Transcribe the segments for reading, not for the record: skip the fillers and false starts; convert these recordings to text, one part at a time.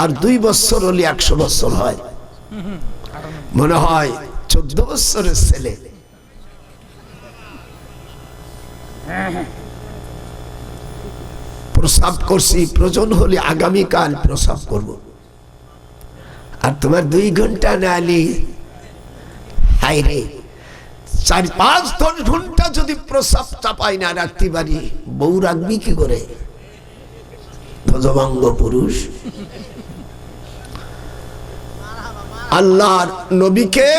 আর 2 বছর হলে 100 বছর হয়, মনে হয় 14 বছরের ছেলে। প্রস্রাব করছি, প্রয়োজন হলে আগামীকাল প্রস্রাব করব, আর তোমার 2 ঘন্টা নালি হাই রে, 4-5-10 ঘন্টা যদি প্রস্রাব চাপাই না রাখতে পারি, বউ রাখবি কি করে? ভজভঙ্গ পুরুষ। আল্লাহর নবীকে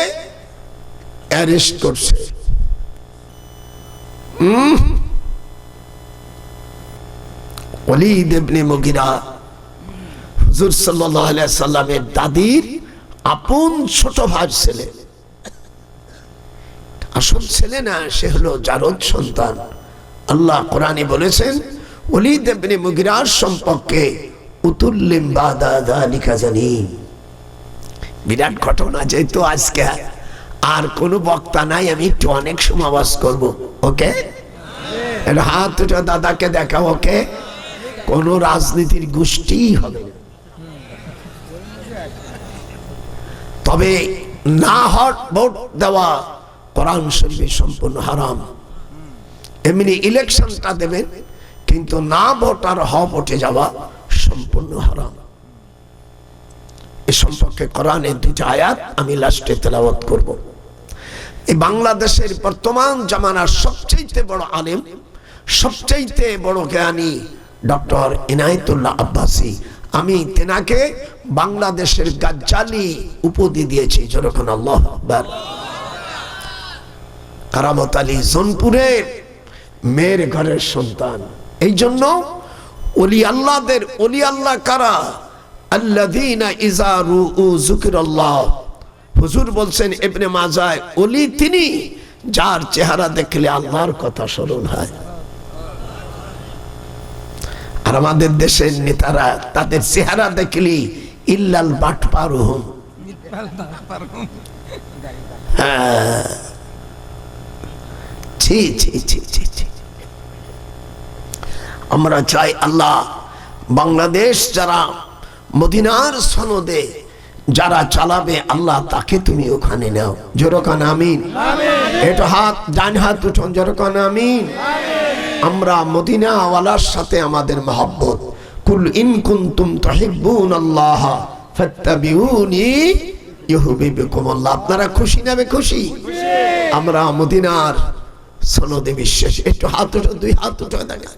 অ্যারেস্ট করছে, ওলীদ ইবনে মুগীরা হুজুর সাল্লাল্লাহু আলাইহি সাল্লামের দাদির আপন ছোট ভাইয়ের ছেলে, আসল ছেলে না, সে হলো জারদ সন্তান। আল্লাহ কোরআনে বলেছেন ওলীদ ইবনে মুগীরার সম্পর্কে উতুল্লিম বাদা যালিকা জানিন। বিরাট ঘটনা। যেহেতু আজকে আর কোনো বক্তা নাই, আমি একটু অনেক সময় ওয়াজ করব। ওকে, হাত উঠে দাদাকে দেখা। ওকে, কোন রাজনীতির গোষ্ঠী হবে না, তবে না হট ভোট দেওয়া কোরআন শরীফে সম্পূর্ণ হারাম। এমনি ইলেকশনটা দেবেন, কিন্তু না ভোট আর হ ভোটে যাওয়া সম্পূর্ণ হারাম। এ সম্পর্কে কোরআনের 2টা আয়াত আমি লাস্টে তেলাওয়াত করব। এই বাংলাদেশের বর্তমান জামানার সবচেয়ে বড় আলেম, সবচেয়ে বড় জ্ঞানী ডক্টর ইনায়েতুল্লাহ আব্বাসী, আমি তেনাকে বাংলাদেশের গাজ্জালি উপাধি দিয়েছি। যখন আল্লাহু আকবার। কারামত আলী জোনপুরের মেয়ের ঘরের সন্তান। এই জন্য ওলি আল্লাহদের, ওলি আল্লাহ কারা? আল্লাযীনা ইযা রুউ যিকরাল্লাহ। হুজুর বলছেন ইবনে মাজাহ, ওলি তিনি যার চেহারা দেখলে আল্লাহর কথা স্মরণ হয়। আর আমাদের দেশের নেতারা তাদের চেহারা দেখলি ইল্লাল বাটপারুহুম। আমরা চাই আল্লাহ বাংলাদেশ যারা মদিনার সনদে যারা চালাবে, আল্লাহ তাকে তুমি ওখানে নাও। জোরকান আমিন। এটা হাত, ডান হাত উঠান, জোরকান আমিন। আমরা মদিনা ওয়ালার সাথে আমাদের মহব্বত। কুল ইন কুনতুম তুহিব্বুনাল্লাহ ফাত্তাবিউনি ইউহিব্বুকুমুল্লাহ। আপনারা খুশি না বেখুশি? আমরা মদিনার সনদে বিশ্বাসী। একটু হাত উঠো, 2 হাত উঠো দেখা।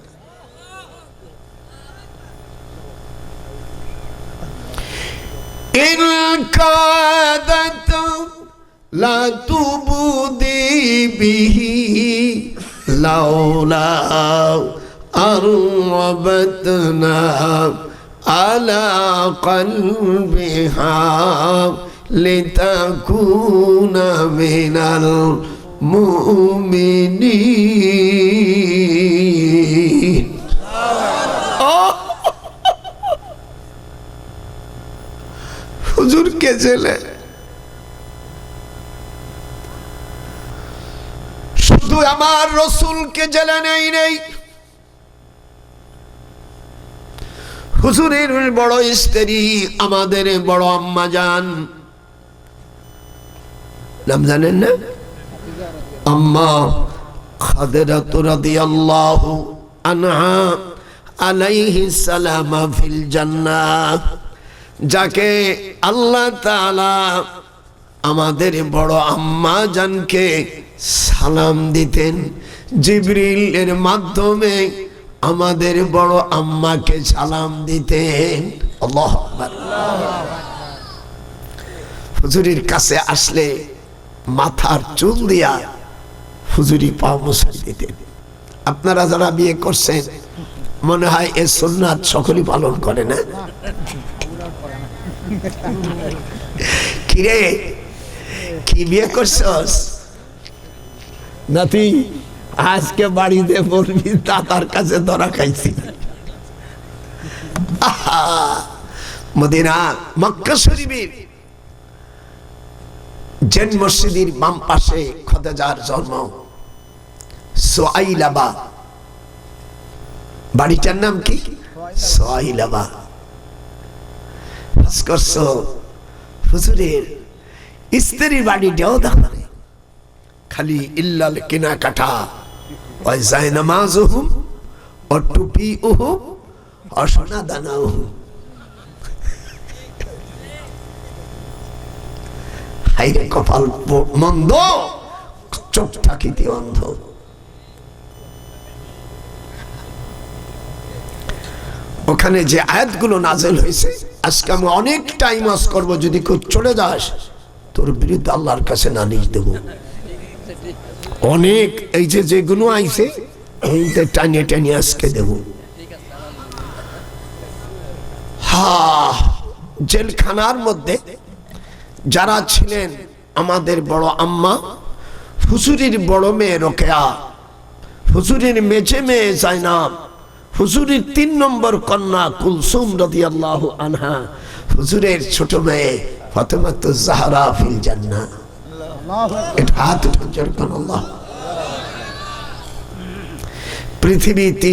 ইন কাদাত লা তুবদি বিহি লাউলা আরবাতনা আলা কলবিহা লিতাকুনা মিনাল মুমিনিন। হুজুর কে জেলে, শুধু আমার রসুলকে জেলে নেই, হুজুরের বড় স্ত্রী আমাদের বড় আম্মা জান, নাম জানেন না? আম্মা খাদিজা রাদিয়াল্লাহু আনহা আলাইহিস সালাম ফিল জান্নাহ, যাকে আল্লাহ তাআলা আমাদের বড় আম্মা জানকে সালাম দিতেন। জিবরিলের মাধ্যমে আমাদের বড় আম্মাকে সালাম দিতেন। আল্লাহু আকবার। হুজুরের কাছে আসলে মাথার চুল দিয়া হুজুরি পা মুছাই দিতেন। আপনারা যারা বিয়ে করছেন মনে হয় এই সুন্নাত সকলেই পালন করে না? কিরে, কি বিয়ে করছস নাতি? আজকে বাড়িতে বলবি দাদার কাছে ধরা খাইছি। মদিনা মক্কা শরীফের জেন মসজিদের বাম পাশে খাদিজার জন্ম। সুয়াইলাবা, বাড়িটার নাম কি? সুয়াইলাবা। হজ করছো, হুজুরের স্ত্রীর বাড়িটাও দেখো খালি ইল্লাল কেনাকাটা, ওই জায়নামাজুহুম ও টুপিউহুম ও সোনা দানাউহুম। হাইরে কপাল মন্দ, চোখটা কিতে অন্ধ। ওখানে যে আয়াতগুলো নাযিল হয়েছে, আজকে আমি অনেক টাইম ওয়াজ করবো, যদি কেউ চলে যাস তোর বিরুদ্ধে আল্লাহর কাছে নালিশ দেব। অনেক এই যে যেগুলো আইছে এইটা টানিয়ে টানিয়ে আজকে দেব। জেলখানার মধ্যে যারা ছিলেন, আমাদের বড় আম্মা, হুজুরের বড় মেয়ে রোকেয়া, হুজুরের মেজে মেয়ে জাইনাব, হুজুরের 3 নম্বর কন্যা কুলসুম রাদিয়াল্লাহু আনহা, হুজুরের ছোট মেয়ে ফাতেমাতুজ জাহরা ফিল জান্নাহ। এটা হাত উঠান জোরে আল্লাহ। পৃথিবীতে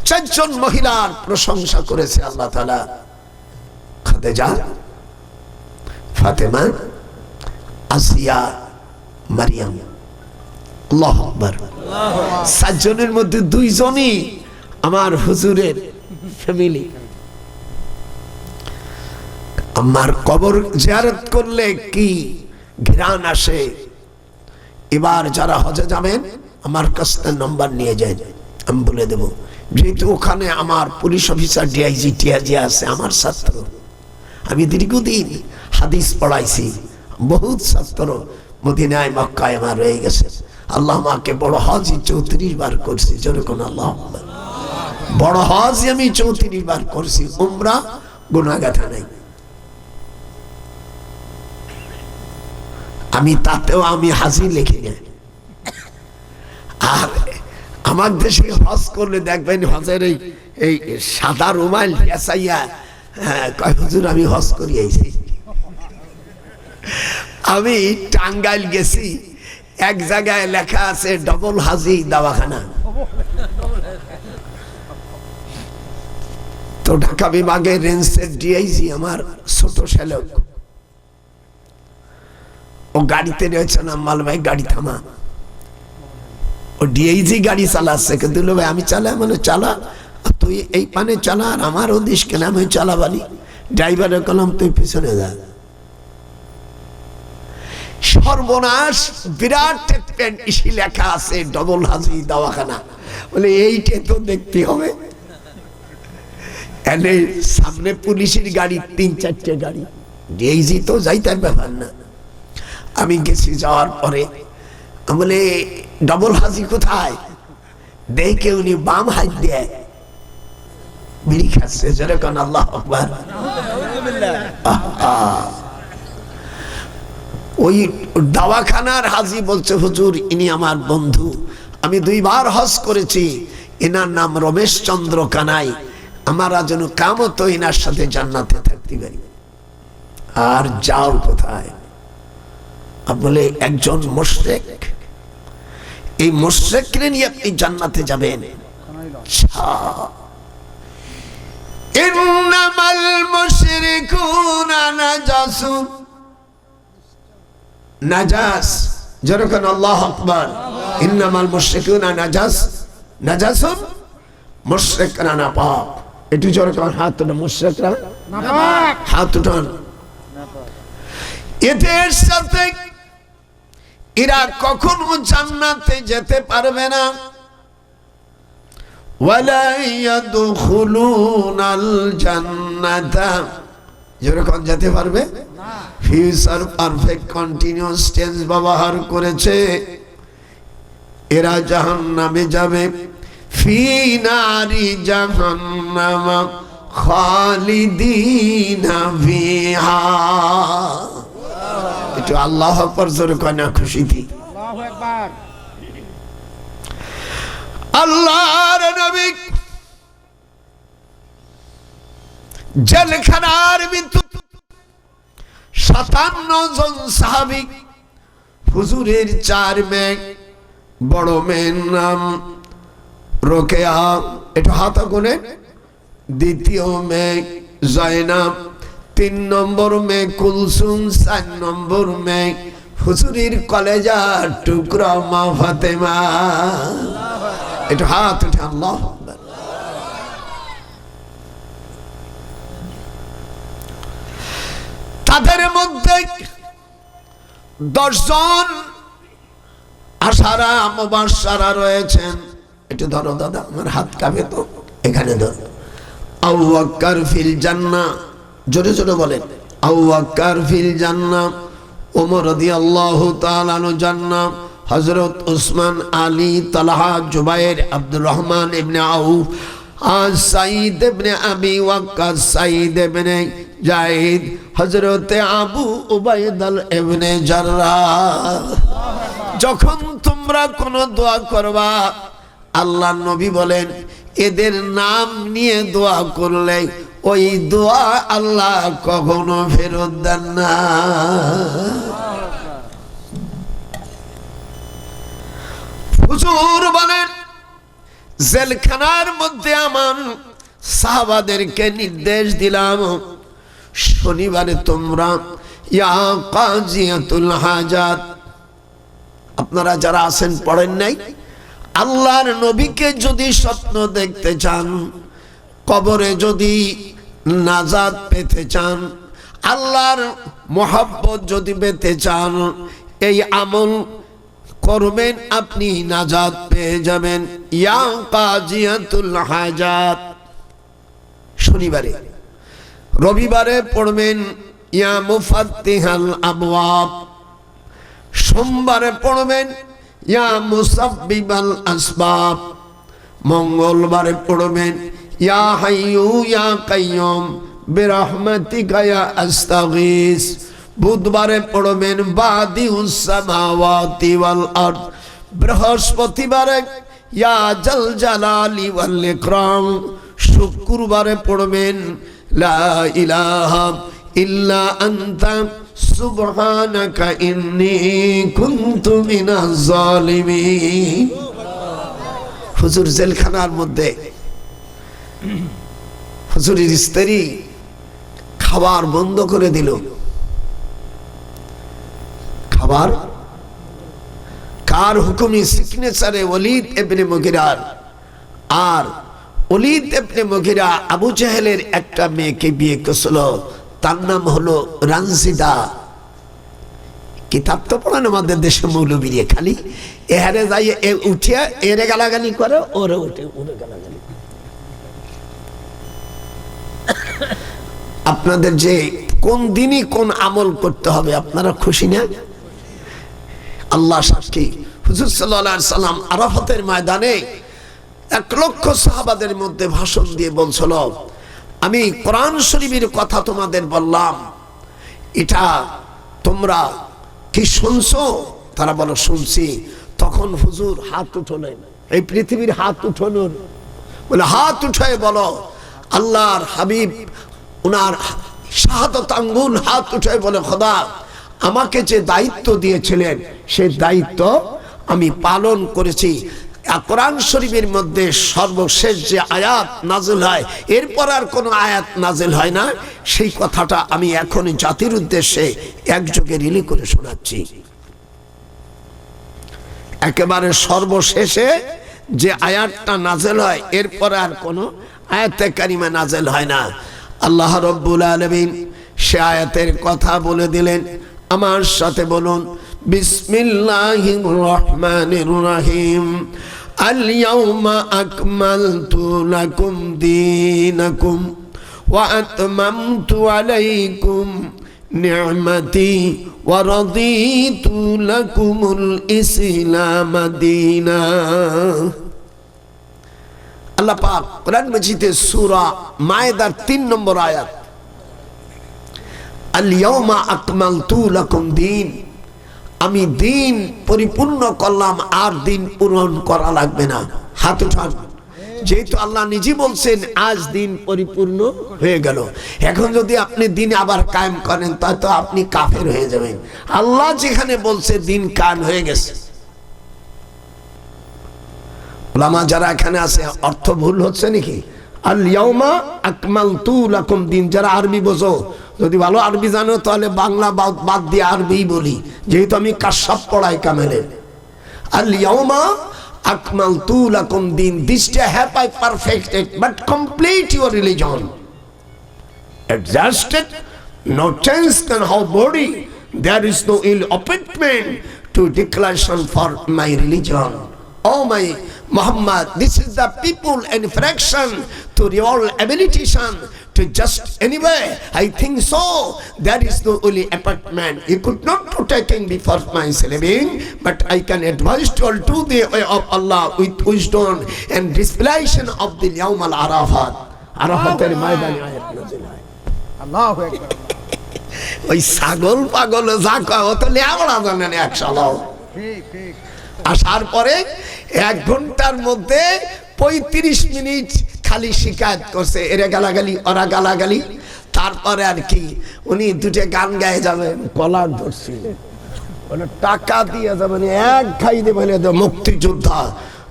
4 জন মহিলার প্রশংসা করেছে আল্লাহ তাআলা, খাদিজা, ফাতেমা, আসিয়া, মারিয়াম। আল্লাহু আকবার। 7 জনের মধ্যে 2 জনই আমার হুজুরের ফ্যামিলি। আমার কবর জিয়ারত করলে কি ঘ্রাণ আসে। এবার যারা হজে যাবেন আমার কাছে নাম্বার নিয়ে যায়, আমি বলে দেব, যেহেতু ওখানে আমার পুলিশ অফিসার ডিআইজি টিআইজি আছে, আমার ছাত্র, আমি দীর্ঘদিন হাদিস পড়াইছি, বহুত ছাত্র মদিনায় মক্কায় আমার রয়ে গেছে। আল্লাহ আমাকে বড় হজ 34 বার করছি, যেরকম আল্লাহ বড় হজ আমি 34 বার করছি, উমরা গুনাহগাথা নাই। আমি তাতেও আমি হাজি লিখি না। আর আমার দেশে হজ করলে দেখবেন হজের এই সাদা রুমাল এসাইয়া কয় হুজুর আমি হজ করি আইছি। আমি টাঙ্গাইল গেছি, এক জায়গায় লেখা আছে ডবল হাজি দাওয়াখানা। তো ঢাকা বিভাগের রেঞ্জের ডিআইজি আমার ছোট শ্যালক, ও গাড়িতে রয়েছে না, মাল ভাই গাড়ি থামা। ও ডিআইজি গাড়ি চালাচ্ছে, কিন্তু ভাই আমি চালা, মানে চালা তুই এই পানে চালা, আর আমার ওদিস কেন আমি চালাবানি। ড্রাইভারের কলম তুই পিছনে যা। সর্বনাশ, বিরাট ইসি লেখা আছে ডবল হাজি দাওয়াখানা। বলে এইটা তো দেখতে হবে। এনে সামনে পুলিশের গাড়ি, 3-4টে গাড়ি, ডিআইজি তো যাইতার ব্যাপার না। আমি গেছি, যাওয়ার পরে বলে ডবল হাজি কোথায়, দেখে উনি বাম হাত দিয়ে বিড়ি খাচ্ছে, যেরকম আল্লাহ আকবার। ওই দাওয়াখানার হাজি বলছে, হুজুর ইনি আমার বন্ধু, আমি 2 বার হজ করেছি, এনার নাম রমেশ চন্দ্র কানাই, আমার যেন কামত এনার সাথে জান্নাতে থাকতে পারি। আর যাও কোথায়? বলে একজন মুশরিক, এই মুশরিককে নিয়ে আপনি জান্নাতে যাবেন। ইন্নামাল মুশরিকুনা নাজাসুন, নাজাস, যেরকম আল্লাহু আকবার। ইন্নামাল মুশরিকুনা নাজাসুন, মুশরিকরা নাপাক। একটু যেরকম হাত উঠান, মুশরিকরা নাপাক, হাত উঠান। এদের সাথে এরা কখনো জান্নাতে যেতে পারবে না। ওয়ালা ইয়াদখুলুনাল জান্নাতা, যেরকম যেতে পারবে না। ফিউচার পারফেক্ট কন্টিনিউয়াস টেন্স ব্যবহার করেছে। এরা জাহান্নামে যাবে। ফি নারি জাহান্নাম খালিদিনা ফিহা। একটু আল্লাহু আকবার জোরে কয় না খুশিতে? আল্লাহু আকবার। আল্লাহর নবী জেলখানার ভিতর 57 জন সাহাবী, হুজুরের 4 মেয়ে, বড় মেয়ের নাম রোকেয়া, একটু হাত গুনে, দ্বিতীয় মেয়ে জাইনাব, 3 নম্বর में कुलसुम, 4 নম্বর में হুজুরির কলেজার টুকরা মা ফাতেমা। একটু হাত উঠে আল্লাহ। তাদের মধ্যে 10 জন আশারা মুবাশশারা রয়েছেন। একটু ধরো দাদা, আমার হাত কাঁপে তো, এখানে ধরো। আবু বকর ফিল জান্নাহ, জোরে জোরে বলেন। আবু বকর ফিল জান্নাহ, ওমর রাদিয়াল্লাহু তাআলা আনহু জান্নাহ, হযরত উসমান, আলী, তালহা, জুবাইর, আব্দুর রহমান ইবনে আউফ, সাঈদ ইবনে আবি ওয়াক্কাস, সাঈদ ইবনে যায়েদ, হযরত আবু উবাইদা ইবনে জাররাহ। যখন তোমরা কোন দোয়া করবা, আল্লাহর নবী বলেন এদের নাম নিয়ে দোয়া করলে ওই দোয়া আল্লাহ কখনো ফেরত দেন না। হুজুর বলেন জেলখানার মধ্যে আমার সাহাবাদেরকে নির্দেশ দিলাম, শনিবারে তোমরা ইয়া কাজিয়াতুল হাজাত, আপনারা যারা আছেন পড়েন নাই, আল্লাহর নবীকে যদি স্বপ্ন দেখতে চান, কবরে যদি নাজাত পেতে চান, আল্লাহর মোহাব্বত যদি পেতে চান, এই আমল করবেন, আপনি নাজাত পেয়ে যাবেন। ইয়া কাজিয়াতুল হাজাত শনিবারে। রবিবারে পড়বেন ইয়া মুফাত্তিহাল আবওয়াব। সোমবারে পড়বেন ইয়া মুসাব্বিবাল আসবাব। মঙ্গলবারে পড়বেন ইয়া হাইয়ু ইয়া কাইয়ুম বিরহমাতিকা ইয়া আস্তাগীস। বুধবারে পড়বেন বাদিউস সামাওয়াতি ওয়াল আরদ। বৃহস্পতিবারে ইয়া জাল জালালি ওয়াল ইকরাম। শুক্রবারে পড়বেন লা ইলাহা ইল্লা আনতা সুবহানাকা ইন্নী কুনতু মিনাজ জালিমিন। হুজুর জেলখানার মধ্যে হুজুরের স্ত্রী খাবার বন্ধ করে দিল। খাবার কার হুকুমে? সিগনেচারে ওলীদ ইবনে মুগিরার। আর ওলীদ ইবনে মুগিরা আবু জাহেলের একটা মেয়েকে বিয়ে করেছিল, তার নাম হলো রানসিদা। কিতাব তো পড়েন আমাদের দেশে মৌলবীরে, খালি এহারে যাই উঠে এরে গালাগালি করে, ওরে উঠে ওরে গালাগালি। আপনাদের যে কোন দিনই কোন আমল করতে হবে আপনারা খুশি না? আল্লাহ সাক্ষী, হুজুর সাল্লাল্লাহু আলাইহি সাল্লাম আরাফাতের ময়দানে 1 লক্ষ সাহাবাদের মধ্যে ভাষণ দিয়ে বলছিল, আমি কোরআন শরীফের কথা তোমাদের বললাম, এটা তোমরা কি শুনছো? তারা বলো শুনছি। তখন হুজুর হাত উঠালেন, এই পৃথিবীর হাত উঠানোর বলে হাত উঠায় বলো, আল্লাহর হাবিব উনার শাহাদাত আঙ্গুল হাত উঠায় বলে, খোদা আমাকে যে দায়িত্ব দিয়েছিলেন সেই দায়িত্ব আমি পালন করেছি। কোরআন শরীফের মধ্যে সর্বশেষ যে আয়াত নাজিল হয়, এরপর আর কোনো আয়াত নাজিল হয় না, সেই কথাটা আমি এখন জাতির উদ্দেশ্যে একযোগে রিলি করে শোনাচ্ছি। একেবারে সর্বশেষে যে আয়াতটা নাজিল হয়, এরপর আর কোনো আয়াতে কারিমা নাজিল হয় না। আল্লাহ রাব্বুল আলামিন সে আয়াতের কথা বলে দিলেন। আমার সাথে বলুন, বিসমিল্লাহির রহমানির রহিম। আল ইয়াউমা আকমালতু লাকুম দীনাকুম ওয়া আতমামতু আলাইকুম নি'মাতি ওয়া রাদিতু লাকুমুল ইসলাম দীনা। আল্লাহ পাক কোরআন মাজিদে সূরা মায়েদার 3 নম্বর আয়াত, আল ইয়াউমা আকমালতু লাকুম দীন, আমি দিন পরিপূর্ণ করলাম, আর দিন পূরণ করা লাগবে না। হাত উঠান। যেহেতু আল্লাহ নিজে বলছেন আজ দিন পরিপূর্ণ হয়ে গেল, এখন যদি আপনি দিন আবার কায়েম করেন তা তো আপনি কাফের হয়ে যাবেন। আল্লাহ যেখানে বলছে দিন কায়েম হয়ে গেছে। উলামা যারা এখানে আছে, অর্থ ভুল হচ্ছে নাকি? আল ইয়াউমা আকমালতু লাকুম দিন, যারা আরবি বোঝো যদি ভালো আরবি জানো তাহলে বাংলা বাদ দিয়ে আরবি বলি, যেহেতু আমি কাশ্যপ পড়াই কামেলের। আল ইয়াউমা আকমালতু লাকুম দিন, this day have I perfected, but complete your religion. Exhausted, no chance can have body, there is no ill appointment to declaration for my religion. Oh my Muhammad, this is the people infraction to your abilitation to just anyway. I think so. There is no only appointment. You could not protecting before my living, but I can advise to all to the way of Allah with wisdom and displayation of the Yawm al-Arafat. Arafater ময়দানে আয়াত নাযিল হয়। আল্লাহু আকবার। ওই ছাগল পাগল যা কয় ও তো লেওড়া জানে না একশালাও। ঠিক ঠিক। আসার পরে 1 ঘন্টার মধ্যে 35 মিনিট খালি শিকায়ত করছে, এরা গালাগালি ওরা গালাগালি। তারপরে আর কি উনি দুটো গান গায়ে যাবেন, কলার ধরছি বলে টাকা দিয়ে যাবেন, এক খাই দেবেন মুক্তিযোদ্ধা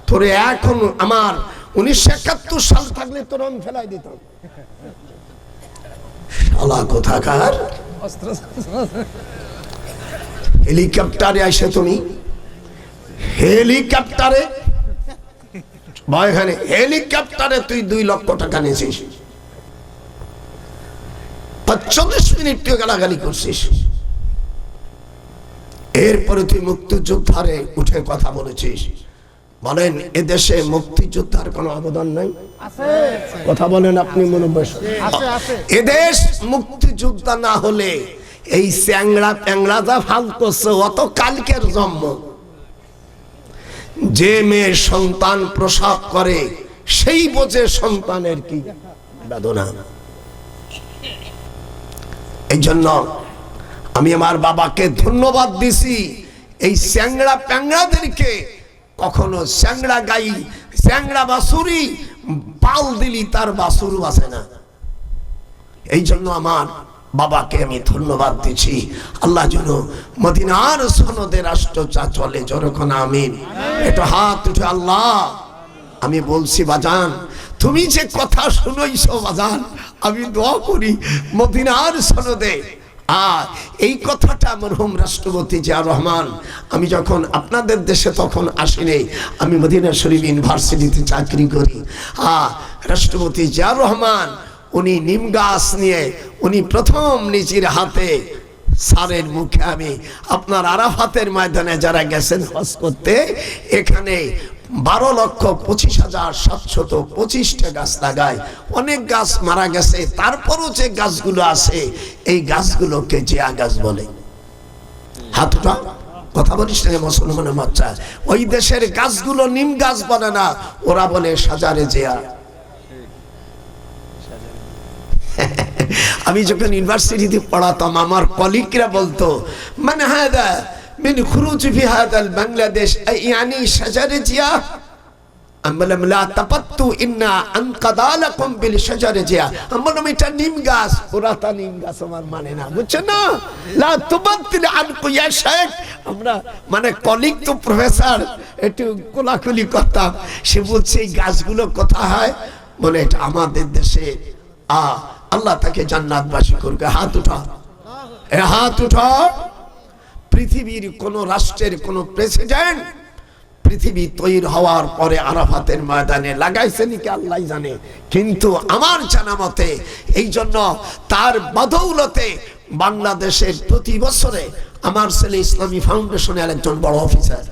তোরে, এখন আমার 1971 সাল থাকলে তোর আমি ফেলাই দিতাম। শালা কোথাকার হেলিকপ্টারে আসে, তুমি হেলিকপ্টারে এখানে হেলিকপ্টারে তুই 2 লক্ষ টাকা নিয়েছিস, 45 মিনিট তুই গালাগালি করছিস, এরপরে তুই মুক্তিযোদ্ধারে উঠে কথা বলেছিস। বলেন এদেশে মুক্তিযোদ্ধার কোনো অবদান নাই? কথা বলেন আপনি মনোবশ। এদেশ মুক্তিযোদ্ধা না হলে এই চ্যাংড়া প্যাংড়া যা ফাল করছে অত কালকের জন্ম। যে মেয়ে সন্তান প্রসব করে সেই বোঝে সন্তানের কি বেদনা। এই জন্য আমি আমার বাবাকে ধন্যবাদ দিছি, এই চ্যাংড়া প্যাংড়াদেরকে কখনো চ্যাংড়া গাই চ্যাংড়া বাসুরি পাল দিলি তার বাসুর বাসে না। এই জন্য আমার বাবাকে আমি ধন্যবাদ দিচ্ছি। আল্লাহ যেন মদিনার সনদে রাষ্ট্র চা চলে, যখন আমিন। এটা হাত উঠে আল্লাহ আমি বলছি বাজান, তুমি যে কথা শুনাইছো বাজান, আমি দোয়া করি মদিনার সনদে। আর এই কথাটা মরহুম রাষ্ট্রপতি জিয়া রহমান, আমি যখন আপনাদের দেশে তখন আসিনি, আমি মদিনা শরীফ ইউনিভার্সিটিতে চাকরি করি। রাষ্ট্রপতি জিয়া রহমান উনি নিম গাছ নিয়ে উনি প্রথম নিজের হাতে সারের মুখে, আমি আপনার আরাফাতের ময়দানে যারা গেছেন হজ করতে, এখানে 12,25,725টা গাছ লাগায়। অনেক গাছ মারা গেছে, তারপরও যে গাছগুলো আছে এই গাছগুলোকে জিয়া গাছ বলে। হাতটা কথা বলিস না মুসলমানের বাচ্চা, ওই দেশের গাছগুলো নিম গাছ বলে না, ওরা বলে সাজারে জিয়া। আমি যখন ইউনিভার্সিটিতে পড়াতাম আমার কলিগরা বলতো মানে হাদা মিন খুরুজ ফি হাদাল বাংলাদেশ ইয়ানি শাজারে জিয়া। আমি বললাম লা তাপাত্তু ইন্না আনকাদালাকুম বিল শাজারে জিয়া। আমি বললাম এটা নিম গাছ, ওরা তা নিম গাছ আমার মানে না, বুঝছেন না? লা তুবাত্তিল আনকু ইয়া শেখ। আমরা মানে কলিগ তো প্রফেসর একটু কোলাকুলি করতাম, সে বলছে এই গাছগুলো কোথা হয়, বলে এটা আমাদের দেশে। আল্লাহ তাকে জান্নাতবাসী করবে। হাত উঠা, হাত উঠা। পৃথিবীর কোন রাষ্ট্রের কোন প্রেসিডেন্ট পৃথিবী তৈরি হওয়ার পরে আরাফাতের ময়দানে লাগাইছে নাকি আল্লাহ জানে, কিন্তু আমার জানা মতে এই জন্য তার বদৌলতে বাংলাদেশের প্রতি বছরে আমার ছেলে ইসলামী ফাউন্ডেশনের একজন বড় অফিসার।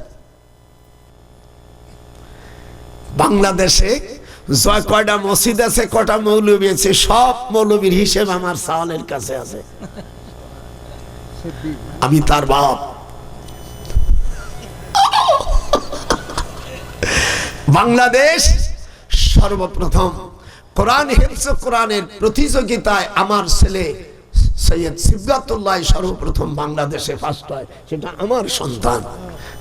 বাংলাদেশে জয় কয়টা মসজিদ আছে, কটা মৌলবী আছে, সব মৌলবীর হিসেব আমার সাওয়ালের কাছে আছে। আমি তার বাপ। বাংলাদেশ সর্বপ্রথম কোরআন হিফজ কোরআনের প্রতিযোগিতায় আমার ছেলে সৈয়দ সিবগাতুল্লাহ সর্বপ্রথম বাংলাদেশে ফার্স্ট হয়, সেটা আমার সন্তান।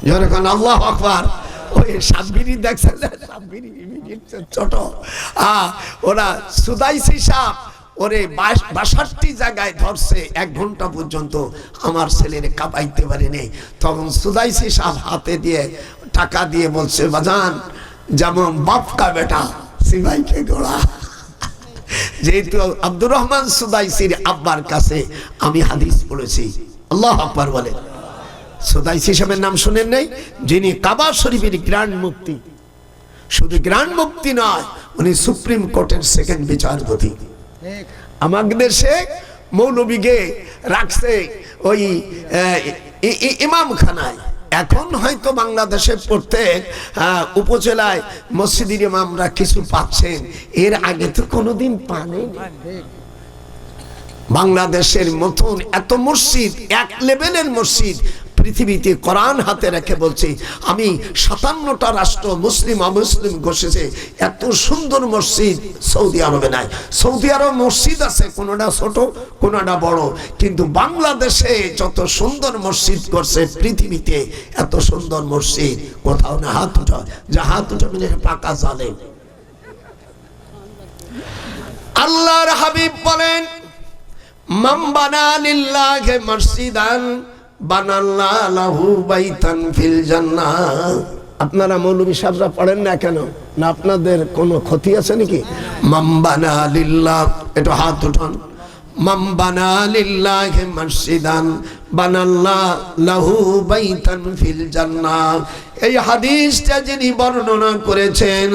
যখন আল্লাহু আকবার, ওই সাব্বিরি দেখছেন সাব্বিরি ছোট, ওরা সুদাইসি সাপ ওরে 62 জায়গায় ধরছে, 1 ঘন্টা পর্যন্ত আমার ছেলেরে কাঁপাইতে পারেনি। তখন সুদাইসি সাপ হাতে দিয়ে টাকা দিয়ে বলছে বাজান যেমন বাপ কা বেটা সিপাইকে গোড়া। যেহেতু আব্দুর রহমান সুদাইসির আব্বার কাছে আমি হাদিস পড়েছি। আল্লাহু আকবার বলে। সুদাইসি সাহেবের নাম শুনেন নাই? যিনি কাবা শরীফের গ্র্যান্ড মুফতি। শুধু গ্র্যান্ড মুফতি নয়, উনি সুপ্রিম কোর্টের সেকেন্ড বিচারপতি। ঠিক। আমাদের দেশে মৌলবীকে রাখছে ওই ইমামখানায়। এখন হয়তো বাংলাদেশে প্রত্যেক উপজেলায় মসজিদের ইমামরা কিছু পাচ্ছেন, এর আগে তো কোনোদিন পাননি। ঠিক। বাংলাদেশের মতন এত মসজিদ, এক লেভেলের মসজিদ পৃথিবীতে কোরআন হাতে রেখে বলছি আমি 57টা রাষ্ট্র মুসলিম অমুসলিম ঘোষেছে, এত সুন্দর মসজিদ সৌদি আরবে নাই। সৌদি আরব মসজিদ আছে, কোনোটা ছোট কোনোটা বড়, কিন্তু বাংলাদেশে যত সুন্দর মসজিদ করছে পৃথিবীতে, এত সুন্দর মসজিদ কোথাও না। হাত উঠা, যা হাত উঠা মিলে পাকা জালেম। আল্লাহর হাবিব বলেন মান বানা লিল্লাহি মসজিদান বানাল্লাহু লাহু বাইতান ফিল জান্নাহ। আপনারা মৌলভী সাহেবরা পড়েন না কেন? না আপনাদের কোনো ক্ষতি আছে নাকি? মান বানা লিল্লাহ, একটু হাত উঠান। মান বানা লিল্লাহি মসজিদান বানাল্লাহু লাহু বাইতান ফিল জান্নাহ। এই হাদিসটা যিনি বর্ণনা করেছেন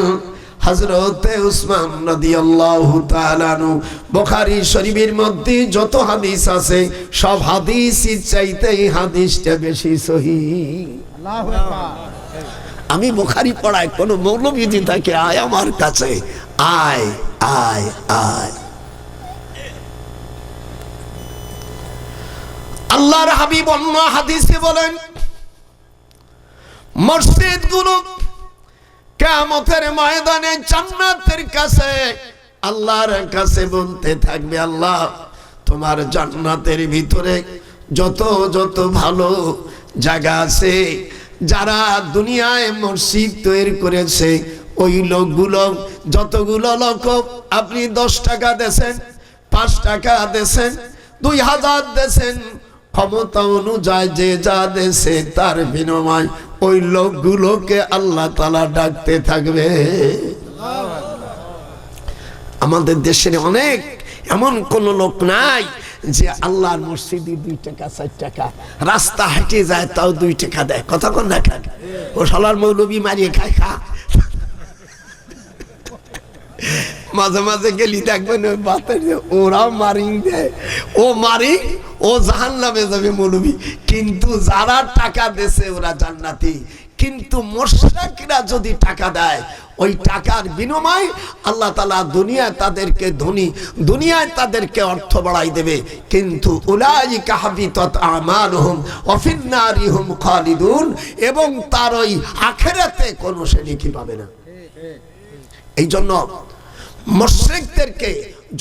হযরত উসমান রাদিয়াল্লাহু তাআলা আনহু। বুখারী শরীফের মধ্যে যত হাদিস আছে সব হাদিসের চাইতে এই হাদিসটা বেশি সহিহ। আল্লাহু আকবার। আমি বুখারী পড়াই, কোন মৌলবী যদি থাকে আয় আমার কাছে, আয় আয় আয়। আল্লাহর হাবিব অন্য হাদিসে বলেন মসজিদগুলো কিয়ামতের ময়দানে জান্নাতের কাছে আল্লাহর কাছে বলতে থাকবে, আল্লাহ তোমার জান্নাতের ভিতরে যত যত ভালো জায়গা আছে, যারা দুনিয়ায় মসজিদ তৈরি করেছে ওই লোকগুলো, যতগুলো লোক আপনি 10 টাকা দেন, 5 টাকা দেন, 2000 দেন, ক্ষমতা অনুযায়ী যে যা দেশে তার বিনিময় ওই লোকগুলোকে আল্লাহ তাআলা ডাকতে থাকবে। আমাদের দেশের অনেক এমন কোন লোক নাই যে আল্লাহর মসজিদে 2 টাকা 4 টাকা, রাস্তা হেঁটে যায় তাও 2 টাকা দেয়। কথা কোন দেখা ও শালার মৌলবী মারিয়ে খায় খা। মাঝে মাঝে গেলি দেখবেন ওই বাতের ওরা মারিং দেয়, ও মারি ও জাহান্নামে যাবে মৌলবী, কিন্তু যারা টাকা দেছে ওরা জান্নাতি। কিন্তু মুশরিকরা যদি টাকা দেয় ওই টাকার বিনিময়ে আল্লাহ তাআলা দুনিয়ায় তাদেরকে ধনী, দুনিয়ায় তাদেরকে অর্থ বাড়াই দেবে, কিন্তু উলাইকা হাবিতাত আমালুহুম ওয়া ফিন নারি হুম খালিদুন, এবং তার ওই আখিরাতে কোনো সে নেকি পাবে না। এই জন্য মুশরিকদেরকে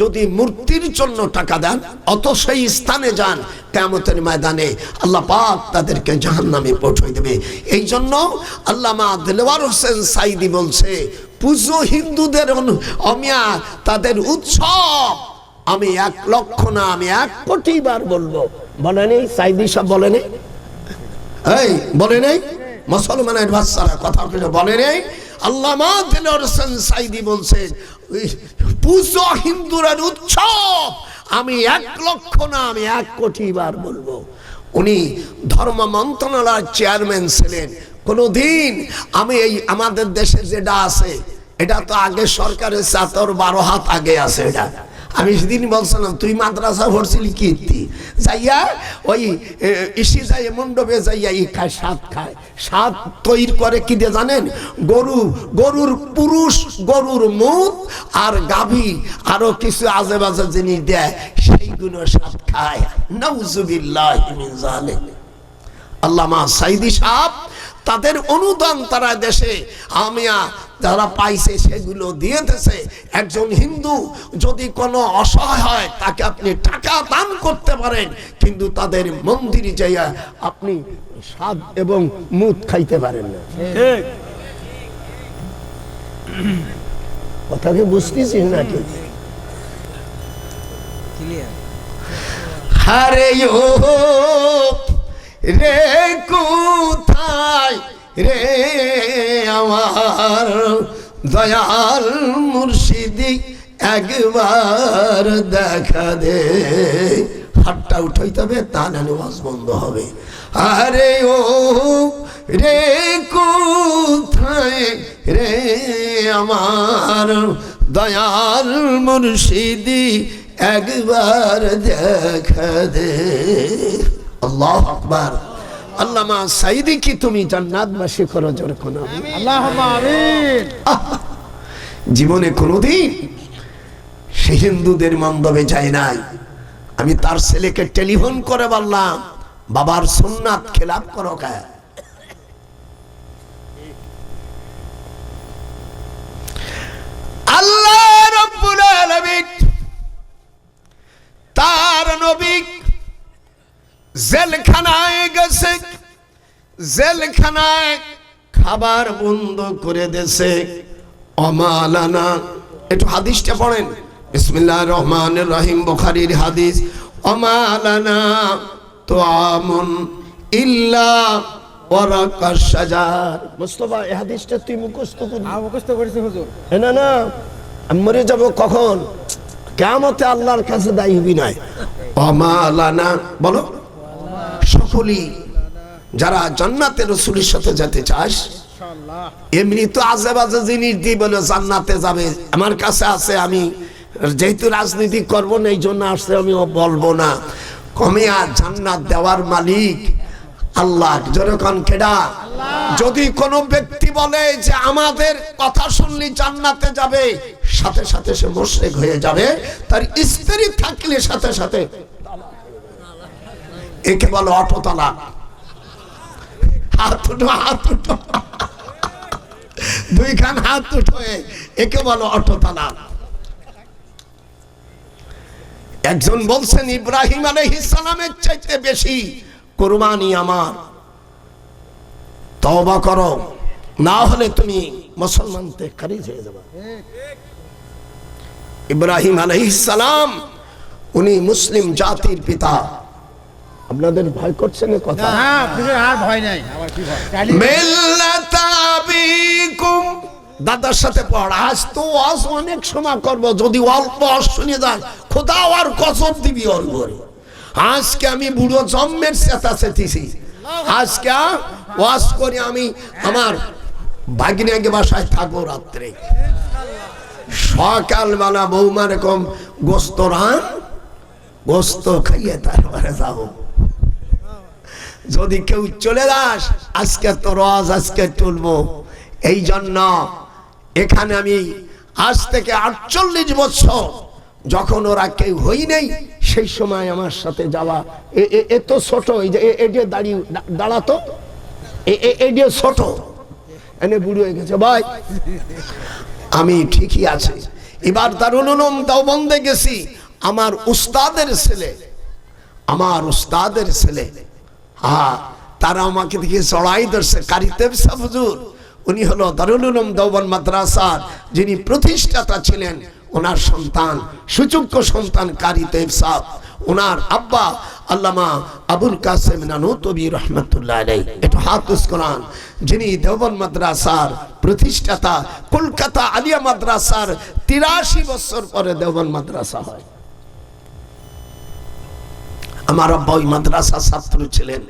যদি মূর্তির জন্য টাকা দেন অত সেই স্থানে যান, কিয়ামতের ময়দানে আল্লাহ পাক তাদেরকে জাহান্নামে পৌঁছে দেবে। এই জন্য আল্লামা দিলওয়ার হোসেন সাইদি বলছে পূজো হিন্দুদের অমিয়া তাদের উৎসব আমি 1 লক্ষ না আমি 1 কোটি বার বলবো। বলেনি সাইদি সাহেব? বলেনি? এই বলেনি? মুসলমানের বাচ্চারা কথা বলেনি? আল্লামা দিলওয়ার হোসেন সাইদি বলছেন পূজো হিন্দুদের উৎসব আমি 1 লক্ষ না আমি 1 কোটি বার বলবো। উনি ধর্ম মন্ত্রণালয়ের চেয়ারম্যান ছিলেন। কোনদিন আমি এই আমাদের দেশে যেটা আছে এটা তো আগে সরকারের 12 হাত আগে আছে। এটা আমি সেদিন বলছিলাম তুই মাদ্রাসা ভরছিলি কীর্তি যাইয়া ওই ইসি যাই মণ্ডপে যাইয়া ই খায়, সাত খায়। সাত তৈরি করে কি দিয়ে জানেন? গরুর পুরুষ, গরুর মুখ আর গাভী আরো কিছু আজে বাজে জিনিস দেয়, সেইগুলো সাত খায়। নাউজুবিল্লাহি মিন যালিক। আল্লামা সাইদি সাহেব তাদের অনুদান তারা দেশে আমিয়া যারা পাইছে সেগুলো দিয়ে দিয়েছে। একজন হিন্দু যদি কোনো অসহায় হয় তাকে আপনি টাকা দান করতে পারেন, কিন্তু তাদের মন্দিরে যাইয়া আপনি স্বাদ এবং মুদ খাইতে পারেন না। ঠিক। কথা কি বুঝতেছিস নাকি? হারে ও রে কোথায় রে আমার দয়াল মুর্শিদি একবার দেখা দে। হাতটা উঠাইতে হবে, তা না নামাজ বন্ধ হবে। আরে ও রে কোথায় রে আমার দয়াল মুর্শিদি, একবার দেখা দে। আল্লাহু আকবার। আল্লামা সাইদি কি তুমি জান্নাতবাসী করো, জোরে কোনা আল্লাহুম্মা আমিন। জীবনে কোনোদিন সে হিন্দুদের মণ্ডপে যায় নাই। আমি তার ছেলেকে টেলিফোন করে বললাম, বাবার সুন্নাত খেলাপ করো কে? আল্লাহ রাব্বুল আলামিন তার নবী জেলখানায় গেছে, জেলখানায় খাবার বন্ধ করে দেছে। অমালানা, একটু হাদিসটা পড়েন, বিসমিল্লাহির রহমানির রহিম, বুখারীর হাদিস। অমালানা তুআমুন ইল্লা ওয়ারাকাশ শাজার। মুস্তাফা এই হাদিসটা তুই মুখস্থ করবি? মুখস্থ করেছি হুজুর। না না, আমি মরে যাব কখন? কিয়ামতে আল্লাহর কাছে দায়ী হবি না। অমালানা বলো, সকলেই যারা জান্নাতে রাসূলের সাথে যেতে চাস, ইনশাআল্লাহ এমনি তো আজে বাজে জিনিস দিয়ে বলে জান্নাতে যাবে। আমার কাছে আছে, আমি যেহেতু রাজনীতি করবো না এই জন্য আসছে, আমি বলবো না। কমিয়া জান্নাত দেওয়ার মালিক আল্লাহ, যেরকম কেডা। যদি কোনো ব্যক্তি বলে যে আমাদের কথা শুনলি জান্নাতে যাবে, সাথে সাথে সে মুশরিক হয়ে যাবে। তার স্ত্রী থাকলে সাথে সাথে, একে বলে অটো তালাক। হাত উঠো, হাত উঠো, দুইখান হাত উঠো, একে বলো অটো তালাক। একজন বলছেন, ইব্রাহিম আলাইহিস সালামের চাইতে বেশি কুরবানি আমার। তওবা করো, না হলে তুমি মুসলমান থেকে খারিজ হয়ে যাবে। ইব্রাহিম আলাইহিস সালাম উনি মুসলিম জাতির পিতা। আপনাদের ভয় করছে না কথা? হ্যাঁ হুজুর, আর ভয় নাই। আবার কি ভয়? মিল্লাত আবিকুম, দাদার সাথে পড়। আজ তো আজ অনেক সময় করবো, যদি অল্প শুনে যায় খোদা আর কসম দিবি ওর ঘরে। আজকে আমি বুড়ো জম্মের চেতা চেতেছি। আজকে ওয়াজ করে আমি আমার ভাগ্নিকে বাসায় থাকবো রাত্রে। সকালবেলা বৌমা এরকম গোস্ত রান, গোস্ত খাইয়ে তারপরে যাবো। যদি কেউ চলে যাস, আজকে তো রজ, আজকে তুলবো। এই জন্য এখানে আমি আজ থেকে 48 বছর, যখন ওরা কেউ হই নাই, সেই সময় আমার সাথে যাওয়া। এত ছোট, এই যে এডিয়ে দাঁড়িয়ে দাঁড়াতো, এডিয়ে ছোট, এনে বুড়ো হয়ে গেছে। ভাই আমি ঠিকই আছে। এবার দারুল উলুম দেওবন্দে গেছি, আমার উস্তাদের ছেলে, আমার উস্তাদের ছেলে, হ্যাঁ, তারা আমাকে দেখে চড়াই ধরছে। কারি তেব সাহেব হুজুর, উনি হলো দারুল উলুম দেওবন্দ মাদ্রাসার যিনি প্রতিষ্ঠাতা ছিলেন, ওনার সন্তান, সুযোগ্য সন্তান কারি তেব সাহেব। ওনার আব্বা আল্লামা আবুল কাসেম নানুতবি রহমাতুল্লাহ আলাইহি, এটা হাফেজ কোরআন, যিনি দেওবন্দ মাদ্রাসার প্রতিষ্ঠাতা। কলকাতা আলিয়া মাদ্রাসার 83 বছর পরে দেওবন্দ মাদ্রাসা হয়। আমার আব্বা ওই মাদ্রাসার ছাত্র ছিলেন।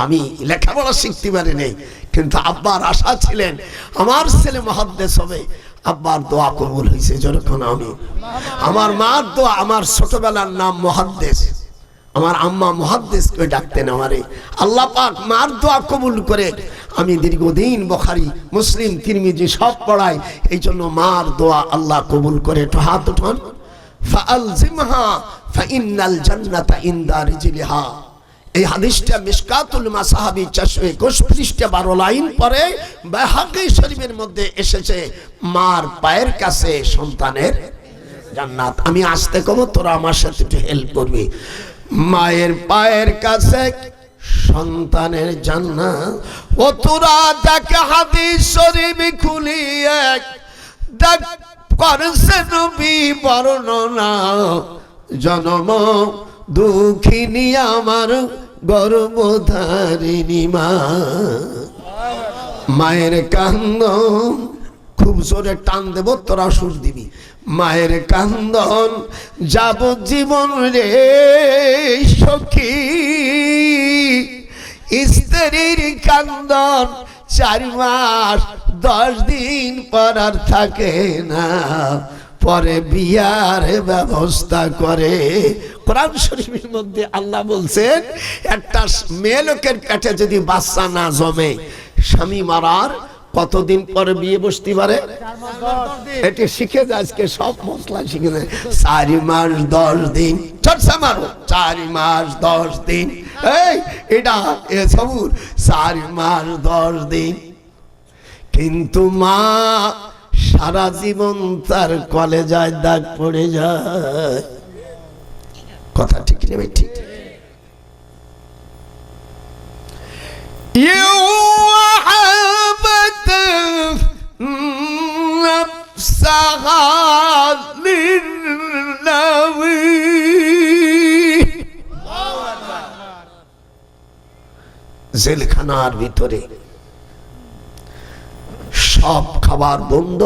আমি লেখাপড়া শিখতে পারি নাই, কিন্তু আব্বার আশা ছিলেন আমার ছেলে মুহাদ্দিস হবে। আব্বার দোয়া কবুল হয়েছে। যখন আমি, আমার মার দোয়া, আমার ছোটবেলার নাম মুহাদ্দিস, আমার আম্মা মুহাদ্দিস করে ডাকতেন আমারে। আল্লাহ পাক মার দোয়া কবুল করে আমি দীর্ঘদিন বুখারী, মুসলিম, তিরমিজি সব পড়াই। এই জন্য মার দোয়া আল্লাহ কবুল করে। একটু হাত উঠান। ফাআলজিমহা ফাইন্নাল জান্নাতা ইনদা রিজলিহা। এই হাদিসটা মিশকাতুল মাসাহাবি 421 পৃষ্ঠা 12 লাইন পরে বাইহাকী শরীফের মধ্যে এসেছে, মার পায়ের কাছে সন্তানের জান্নাত। আমি আসতে কম, তোরা আমার সাথে একটু হেল্প করবি। মায়ের পায়ের কাছে সন্তানের জান্নাত। ও তোরা দেখ হাদিস শরীফ খুলিয়ে দেখ, করছে নবী বর্ণনা, জন্ম দুঃখিনী আমার গর্ভধারিণী মা। মায়ের কান্দ খুব জোরে টান দেব, তোরা সুর দিবি। মায়ের কান্দন যাবজ্জীবন রে সখী, স্ত্রীর কান্দন 4 মাস 10 দিন পর আর থাকে না, পরে বিয়ার ব্যবস্থা করে। কোরআন শরীফের মধ্যে আল্লাহ বলছেন একটা মেয়ে লোকের পেটে যদি বাচ্চা না জমে, স্বামী মারার কতদিন পরে বিয়ে বসতে পারে? এটি শিখে যায়, আজকে সব মশলা শিখে যায়। 4 মাস 10 দিন চর্চা মারো, 4 মাস 10 দিন, এই এটা এ সবুর 4 মাস 10 দিন। কিন্তু মা সারা জীবন তার কলেজায় দাগ পড়ে যায়। কথা ঠিক নেবে? ঠিক। জেলখানার ভিতরে সব খাবার বন্ধ।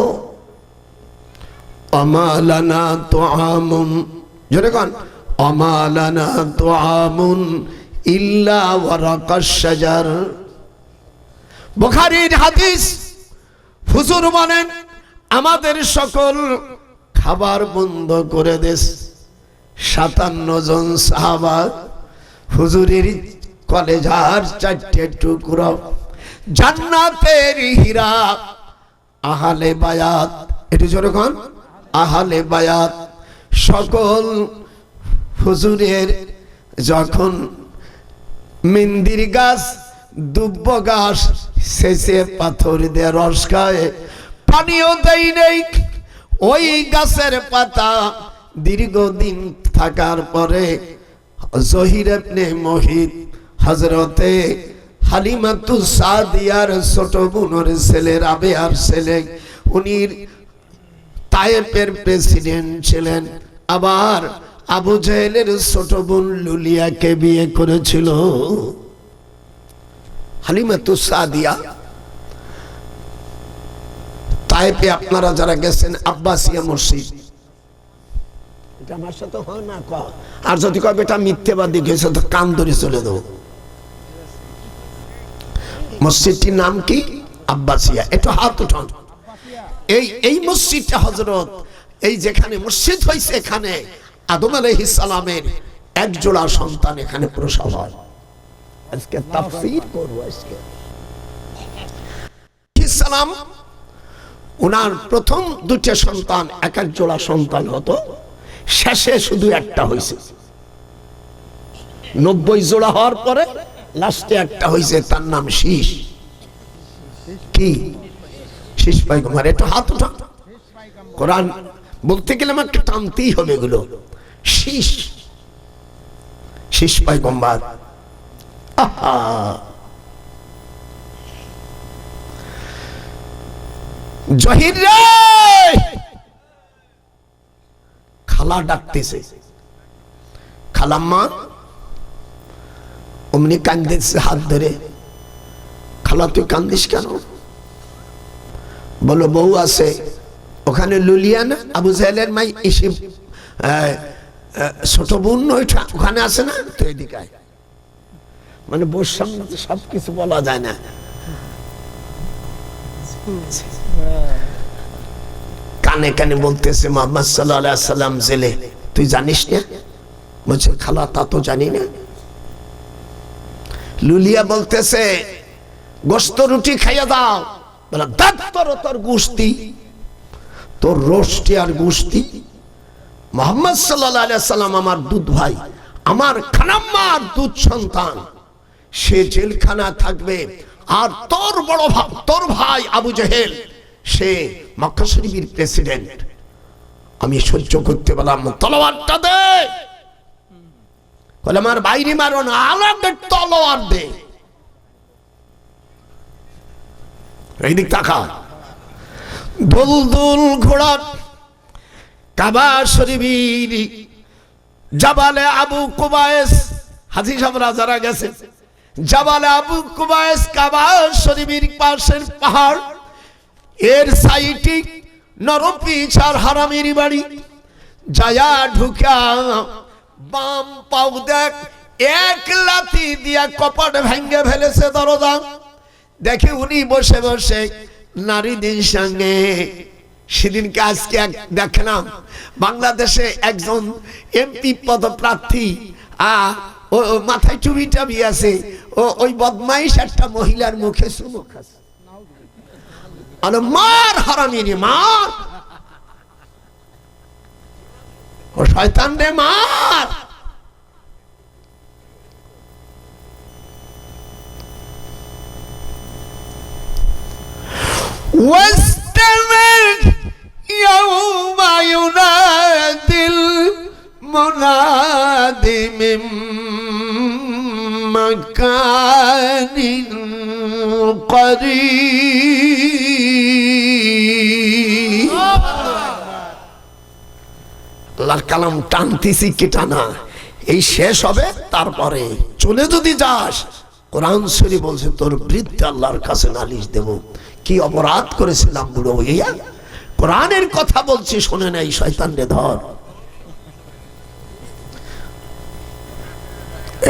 আমালানা তুআমুন, জোরে কোন, আমালানা তুআমুন ইল্লা ওয়ারাকাশ শাজার। বুখারীর হাদিস। হুজুর বলেন আমাদের সকল খাবার বন্ধ করে দেশ। 57 জন সাহাবা হুজুরের কলেজার 4টে টুকরো, জান্নাতের হীরা, আহলে বায়াত। এটি যখন আহলে বায়াত সকল হুজুরের যখন মেন্দির গাছ, দুব্ব গাছ শেষে পাথর দিয়ে রস খায়, পানিও দেয় নেই, ওই গাছের পাতা দীর্ঘদিন থাকার পরে জহির ইবনে মুহিত হযরতে হালিমাতুস সাদিয়ার ছোট বোনের ছেলে, রাবেয়ার ছেলে, উনি তায়েফের প্রেসিডেন্ট ছিলেন। আবার আবু জাহেলের ছোট বোন লুলিয়াকে বিয়ে করেছিল হালিমাতুস সাদিয়া। তায়েফে আপনারা যারা গেছেন আব্বাসিয়া মসজিদ, এটা আমার সাথে হয় না কয়, আর যদি কয় বেটা মিথ্যেবাদী গেছে তো কান ধরে চলে দেবো। মসজিদটির নাম কি? আব্বাসিয়া। একটু হাত উঠান। এই মসজিদটা হযরত, এই যেখানে মসজিদ হয়েছে এখানে আদম আলাইহিস সালামের 1 জোড়া সন্তান এখানে প্রসব হয়। আজকে তাফসীর করব। আজকে সালাম ওনার প্রথম 2টা সন্তান, 1 জোড়া সন্তান হতো, শেষে শুধু একটা হয়েছে। 90 জোড়া হওয়ার পরে লাস্টে একটা হয়েছে, তার নাম শীষ। কি? শীষ পয়গম্বর। একটু হাত উঠা। কোরআন বলতে গেলে আমাকে টানতেই হবে এগুলো। শীষ, শীষ পয়গম্বর। আহা, জহির রে, খালা ডাকতেছে। খালাম্মা অমনি কান্দিছে হাত ধরে। খালা তুই কান্দিস কেন? বলো বউ আছে ওখানে, লুলিয়া না, আবু জাহেলের মাই এসে ছোট বোন ওখানে আছে না, তো এদিকে আয়। মানে বউর সামনে সবকিছু বলা যায় না। কানে কানে বলতেছে মুহাম্মদ সাল্লাল্লাহু আলাইহি ওয়াসাল্লাম জেলে, তুই জানিস না? বলছে খালা তা তো জানি না। লুলিয়া বলতেছে গোশত রুটি খাইয়া দাও। বলে দাঁত তোর গোশতি, তোর রোস্টি আর গোশতি। মুহাম্মদ সাল্লাল্লাহু আলাইহি ওয়াসাল্লাম আমার দুধ ভাই, আমার খালাম্মার দুধ সন্তান, সে জেলখানা থাকবে। আর তোর বড় ভাই, তোর ভাই আবু জাহেল, সে মক্কা শরীফের প্রেসিডেন্ট। আমি সহ্য করতে পারলাম না, তলোয়ারটা দে। বলে আমার বাইরে মারো না, আলাদা তলোয়ার দে। এইদিক তাকা। দুলদুল ঘোড়া কাবা শরীফের জাবালে আবু কুবাইস, হাজী সাহেবরা যারা গেছে, জাবালে আবু কুবাইস কাবা শরীফের পাশের পাহাড়, এর সাইটি নরপিছার হারামের বাড়ি যায়া ঢুকা বাম পাউ দেখ এক লাথি দিয়া কপাট ভেঙ্গে ফেলেছে দরজা। দেখে উনি বসে বসে নারীদের সঙ্গে, সেদিনকে আজকে দেখলাম বাংলাদেশে একজন এমপি পদপ্রার্থী ও মাথায় চুবি টাবি আছে, ও ওই বদমাইশ একটা মহিলার মুখে চুমু খাচ্ছে। আরে মার হারামি রে মার, ও শয়তান রে মার। واستمع يوم ينادي المناد من مكان قريب। আল্লাহর কালাম টানতেছি কি টানা, এই শেষ হবে তারপরে চলে যদি যাস, কোরআন শরীফ বলছে তোর বৃদ্ধ আল্লাহর কাছে নালিশ দেব। কি অপরাধ করেছিলাম বুড়ো হইয়া, কোরআনের কথা বলছি শোনে নাই, শয়তান রে ধর।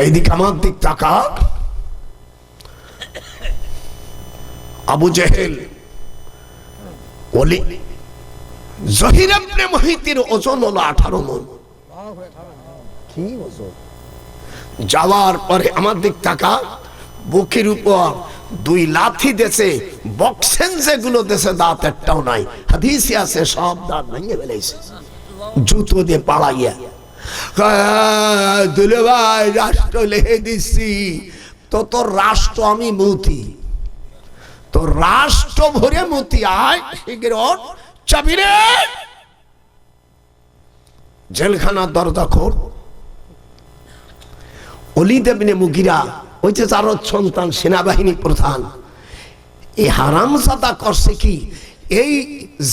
এইদিকে আমার দিক তাকা। আবু জেহেল ওলি জহির ইবনে মুহিতের ওজন হলো 18 মণ। কি ওজন? যাওয়ার পরে আমার দিক তাকা, বুকের উপর 2 লাথি দেছে, বক্সেন যেগুলো দেছে দাঁত একটাও নাই, হাদিসে আছে সব দাঁত ভেঙে ফেলেছে জুতো দিয়ে পাড়াইয়া। দুলে ভাই রাষ্ট্র লিখে দিচ্ছি, তো তোর রাষ্ট্র আমি মুতি, তোর রাষ্ট্র ভরে মুতি, আয় শিগগির চাবি রে, জেলখানার দরজা খোল। ওলীদ ইবনে মুগীরা ওই যে যার সন্তান, সেনাবাহিনী প্রধান, এই হারামজাদা করছে কি, এই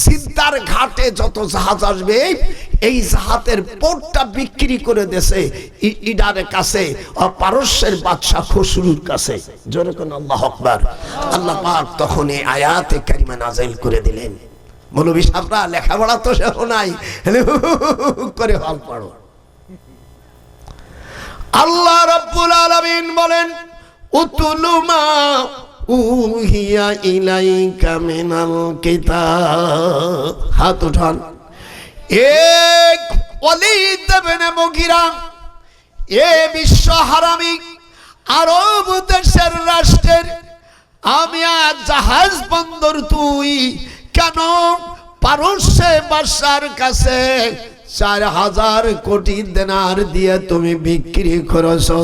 জিদ্দার ঘাটে যত জাহাজ আসবে এই জাহাজের পোর্টটা বিক্রি করে দেছে ইডারের কাছে, পারস্যের বাদশা খসরুর কাছে। জোরে কোন আল্লাহু আকবার। আল্লাহ পাক তখন এই আয়াতে কারিমা নাযিল করে দিলেন। মৌলভী সাহেবরা লেখাপড়া তো শেখো নাই, করে হল পড়ো। আল্লাহ রাব্বুল আলামিন বলেন উতলু মা উহিয়া ইলাইকা মিনাল কিতাব। হাত উঠান। এক ওলীদ ইবনে মুগীরা এ বিশ্ব হারামি আরব দেশের রাষ্ট্রের আমি আজ জাহাজ বন্দর, তুই কেন পারস্যে বাদশার কাছে 4000 কোটি দিনার দিয়ে তুমি বিক্রি করেছো।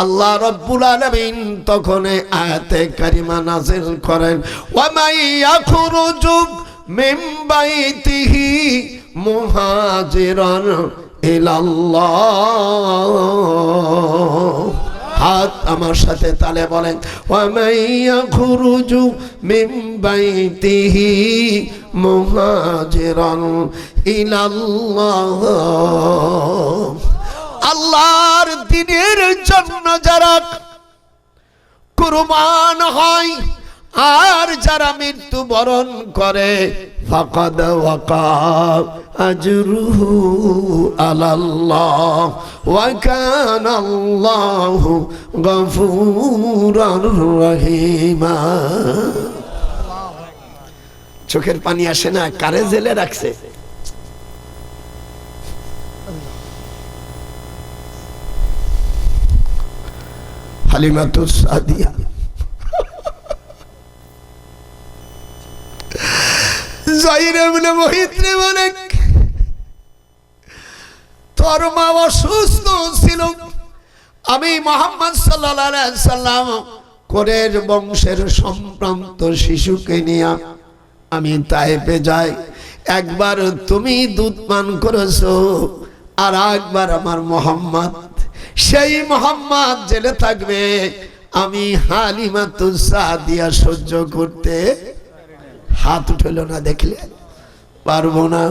আল্লাহ রাব্বুল আলামিন তখন আয়াতে কারিমা নাযিল করেন, ওয়া মান ইয়াখরুজু মিন বাইতিহি মুহাজিরান ইলাল্লাহ। হাত আমার সাথে তালে বলেন, ওয়া মান ইয়াখরুজু মিন বাইতিহি মুহাজিরান ইলাল্লাহ। আল্লাহর দ্বীনের জন্য যারা কুরবান হয় আর যারা মৃত্যুবরণ করে, ফাকাদ ওয়াকা আজরুহু আলাল্লাহ ওয়া কানাল্লাহু গফুরার রহিমা। চোখের পানি আসে না, কারে জেলে রাখছে? হালিমাতুস সাদিয়া। জহির ইবনে মুহিত বলে তোর মা অসুস্থ ছিল, আমি মুহাম্মদ সাল্লাল্লাহু আলাইহি সাল্লাম কোরের বংশের সম্ভ্রান্ত শিশুকে নিয়ে আমি তায়েফে যাই। একবার তুমি দুধ পান করেছো, আর একবার আমার মুহাম্মদ, সেই মুহাম্মদ জেলে থাকবে, আমি হালিমাতুস সাদিয়া সহ্য করতে। হাত উঠল না, দেখলে পারবো না।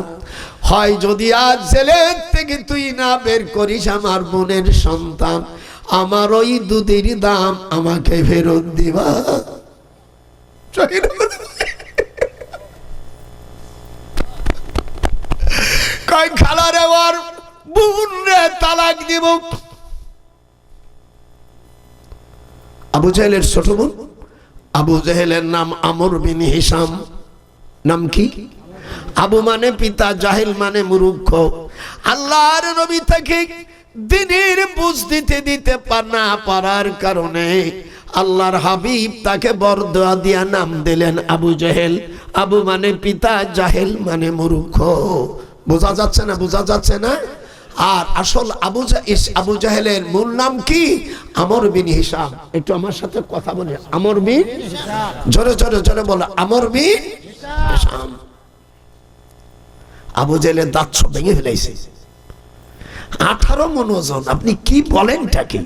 হয় যদি আজ জেলে থেকে তুই না বের করিস আমার বোনের সন্তান, আমার ওই দুধের দাম আমাকে ফেরত দিবা। কয় খালারে ওর বোন রে তালাক দিব। আবু জাহেলের ছোট বোন, আবু জাহেলের নাম আমর বিন হিসাম। নাম কি? আবু মানে পিতা, জাহেল মানে মূর্খ। আল্লাহর নবী তাকে দিনের বুঝ দিতে না পারার কারণে আল্লাহর হাবিব তাকে বরদোয়া দিয়া নাম দিলেন আবু জাহেল। আবু মানে পিতা, জাহেল মানে মূর্খ। বোঝা যাচ্ছে না? বোঝা যাচ্ছে না? আর আসল আবু জাহেলের মূল নাম কি? আমর বিন হিসাম। একটু আমার সাথে কথা বলে, আমর বিন, জোরে জোরে জোরে বলো, আমর বিন হিসাম। আবু জাহেলের দাঁত সব ভেঙে ফেলাইছে। 18 মণ ওজন। আপনি কি বলেনটা কি?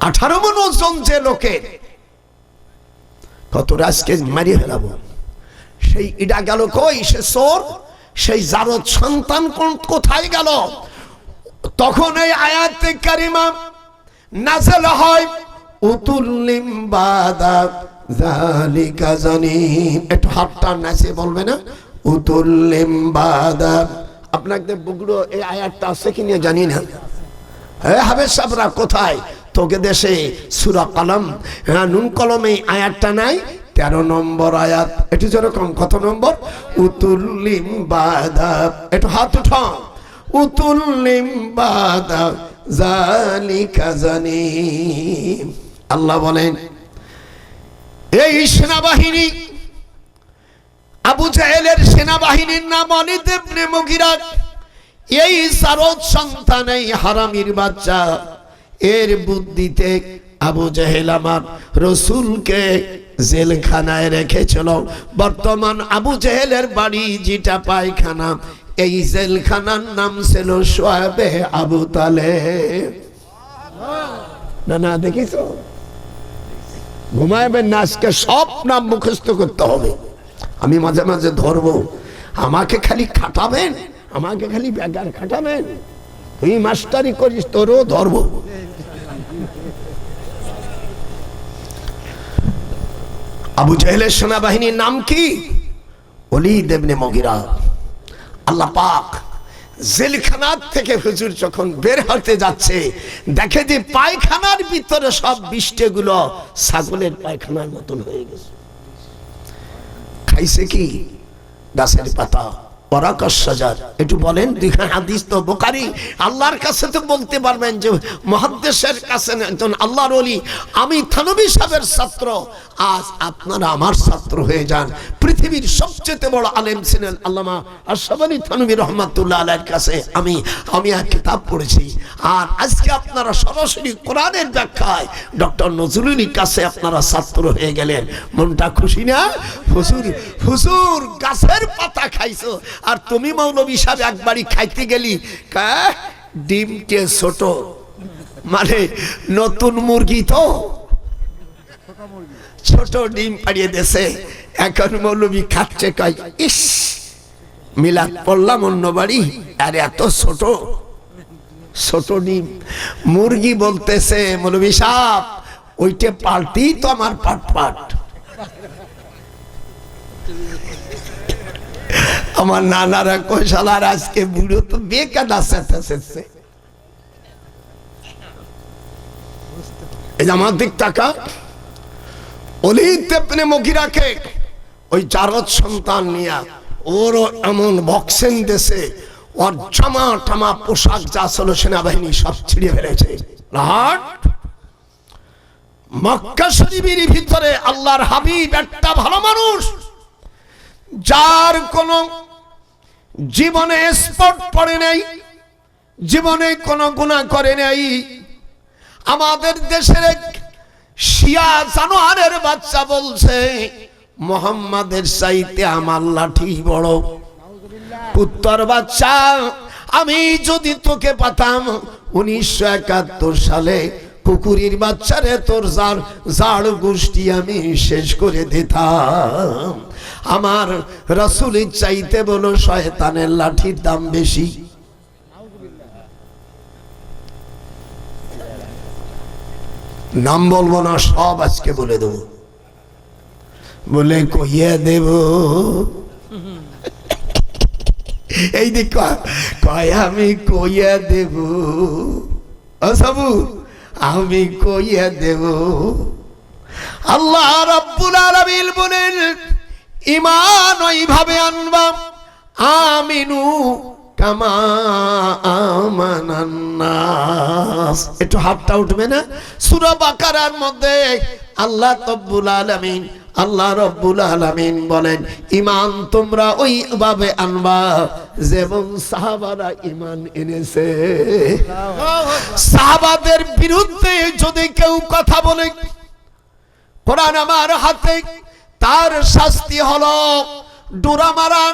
18 মণ ওজন যে লোকের, কত আজকে মারিয়ে ফেলাবো। সেই ইডা গেল কই? সে চোর। সেই জারদ সন্তান কোথায় গেল? তখন এই আয়াতে কারিমা নাযিল হয়, উতুল্লিম বাদা যালিকা জানিম। একটু হাতটা নাচে বলবে না? উতুল্লিম বাদা। আপনাদের বুগড়ো এই আয়াতটা আছে কি না জানি না। হ্যাঁ হাবেজ সাহেবরা কোথায়? তোকে দেশে সূরা কলম, হ্যাঁ নুন কলমে আয়াতটা নাই। 13 নম্বর আয়াত। একটু যেরকম কত নম্বর? উতুল্লিম বাদা। একটু হাত উঠাও। উতুল্লিম বাদা যালিকা জানিম। আল্লাহ বলেন এই সেনাবাহিনী, আবু জাহেলের সেনাবাহিনীর নাম ওয়ালিদ ইবনে মুগিরা। এই জারদ সন্তান, এই হারামির বাচ্চা, এর বুদ্ধিতে আবু জাহেল আমার রসুলকে জেলখানায় রেখেছিল। বর্তমান আবু জাহেলের বাড়ি যেটা পায়খানা, এই জেলখানার নাম ছিল শুআবে আবু তালেব। না না দেখিছো? ঘুমাইবেন না, আজকে সব নাম মুখস্থ করতে হবে। আমি মাঝে মাঝে ধরবো, আমাকে খালি খাটাবেন, আমাকে খালি বেগার খাটাবেন। তুই মাস্টারি করিস, তোরও ধরবো। আবু জাহেলের সেনাবাহিনীর নাম কি? ওয়ালিদ ইবনে মুগিরা। আল্লাহ পাক জেলখানার থেকে হুজুর যখন বের হতে যাচ্ছে, দেখে যে পায়খানার ভিতরে সব বিষ্টেগুলো ছাগলের পায়খানার মতন হয়ে গেছে। খাইছে কি? গাছের পাতা, ওয়ারাকাস শাজার। একটু বলেন, দুইখান হাদিস তো বুখারী। আল্লাহর কাছে তো বলতে পারবেন যে মুহাদ্দিসের কাছে একজন আল্লাহর ওলি, আমি থানভী সাহেবের ছাত্র, আজ আপনারা আমার ছাত্র হয়ে যান। পৃথিবীর সবচেয়ে বড় আলেম ছিলেন আল্লামা আশরাফ আলী থানভী রাহমাতুল্লাহ আলাইহির কাছে আমি এক কিতাব পড়েছি। আর আজকে আপনারা সরাসরি কোরআনের ব্যাখ্যায় ডক্টর নজরুলের কাছে আপনারা ছাত্র হয়ে গেলেন। মনটা খুশি না? হুজুর গাছের পাতা খাইছো, আর তুমি মৌলভী সাহেব একবারই খাইতে গেলি ডিমকে ছোট, মানে নতুন মুরগি তো ছোট ডিম পাড়িয়ে দেছে। এখন মৌলভী খাচ্ছে, কয় ইস মিলাদ পড়লাম অন্য বাড়ি, আর এত ছোট ছোট ডিম। মুরগি বলতেছে, মৌলভী সাহেব ওইটা পাল্টি তো আমার পাট পাট। আমার নানারা কৌশলার আজকে বুড়ো তো বেকাদা সেছে। এই আমার দিক টাকা ওয়ালিদ ইবনে মুগিরাকে ওই জারদ সন্তান নিয়া ওর এমন বক্সেন দেশে, ওর জামা টামা পোশাক যা ছিল সেনাবাহিনী সব ছিঁড়ে ফেলেছে। মক্কা শরীফের ভিতরে আল্লাহর হাবিব একটা ভালো মানুষ, যার কোন জীবনে স্পট পড়ে নাই, জীবনে কোনো গুনাহ করে নাই। আমাদের দেশের এক শিয়া জানোয়ারের বাচ্চা বলছে, মুহাম্মাদের চাইতে আমার লাঠি বড়। পুত্তর বাচ্চা, আমি যদি তোকে পাতাম 1971 সালে কুকুরের বাচ্চারে তোর জাড় গোষ্ঠী আমি শেষ করে দিতাম। আমার রাসূলের চাইতে বলো শয়তানের লাঠির দাম বেশি। নাম বলবো না, সব আজকে বলে দেব, বলে কইয়ে দেব। এই দিক কয় আমি কইয়া দেব, ও সাবু আমি কইয়া দেব। আল্লাহ রাব্বুল আলামিন বলেন ঈমান ওইভাবে আনবা, আমিনু কামা আমানান নাস। একটু হাতটা উঠবে না? সূরা বাকারার মধ্যে আল্লাহ রব্বুল আলামিন বলেন ঈমান তোমরা ওইভাবে আনবা যেমন সাহাবারা ঈমান এনেছে। সাহাবাদের বিরুদ্ধে যদি কেউ কথা বলে, কোরআন আমার হাতে, তার শাস্তি হলো ডোরা মারা।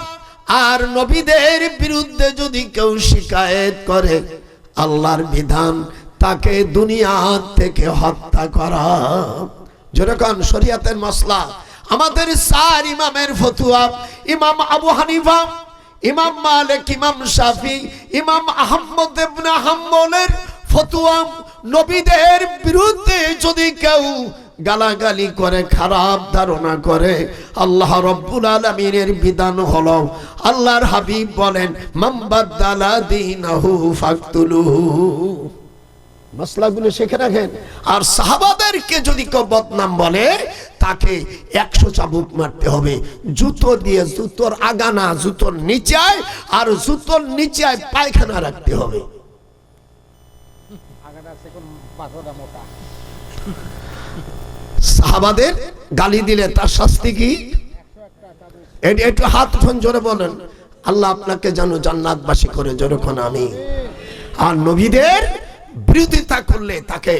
আর নবীদের বিরুদ্ধে যদি কেউ শিকায়েত করে, আল্লাহর বিধান তাকে দুনিয়া থেকে হত্যা করা। যেরকম শরীয়তের মাসলা, আমাদের চার ইমামের ফতোয়া, ইমাম আবু হানিফা, ইমাম মালিক, ইমাম শাফি, ইমাম আহমদ ইবনে হাম্বলের ফতোয়া, নবীদের বিরুদ্ধে যদি কেউ গালাগালি করে, খারাপ ধারণা করে, আল্লাহ রাব্বুল আলামিনের বিধান হলো, আল্লাহর হাবিব বলেন মান বাদালা দীনাহু ফাকতুলুহু। মাসলাগুলো শিখে রাখেন। আর সাহাবাদেরকে যদি কেউ বদনাম বলে, তাকে 100 চাবুক মারতে হবে, জুতো দিয়ে, জুতোর আগানা জুতোর নিচায়, আর জুতোর নিচায় পায়খানা রাখতে হবে। সাহাবাদের গালি দিলে তার শাস্তি কি? একটু হাত উঠান, জোরে বলেন আল্লাহ আপনাকে যেন জান্নাতবাসী করে, যেরকম আমি। আর নবীদের বিরোধিতা করলে তাকে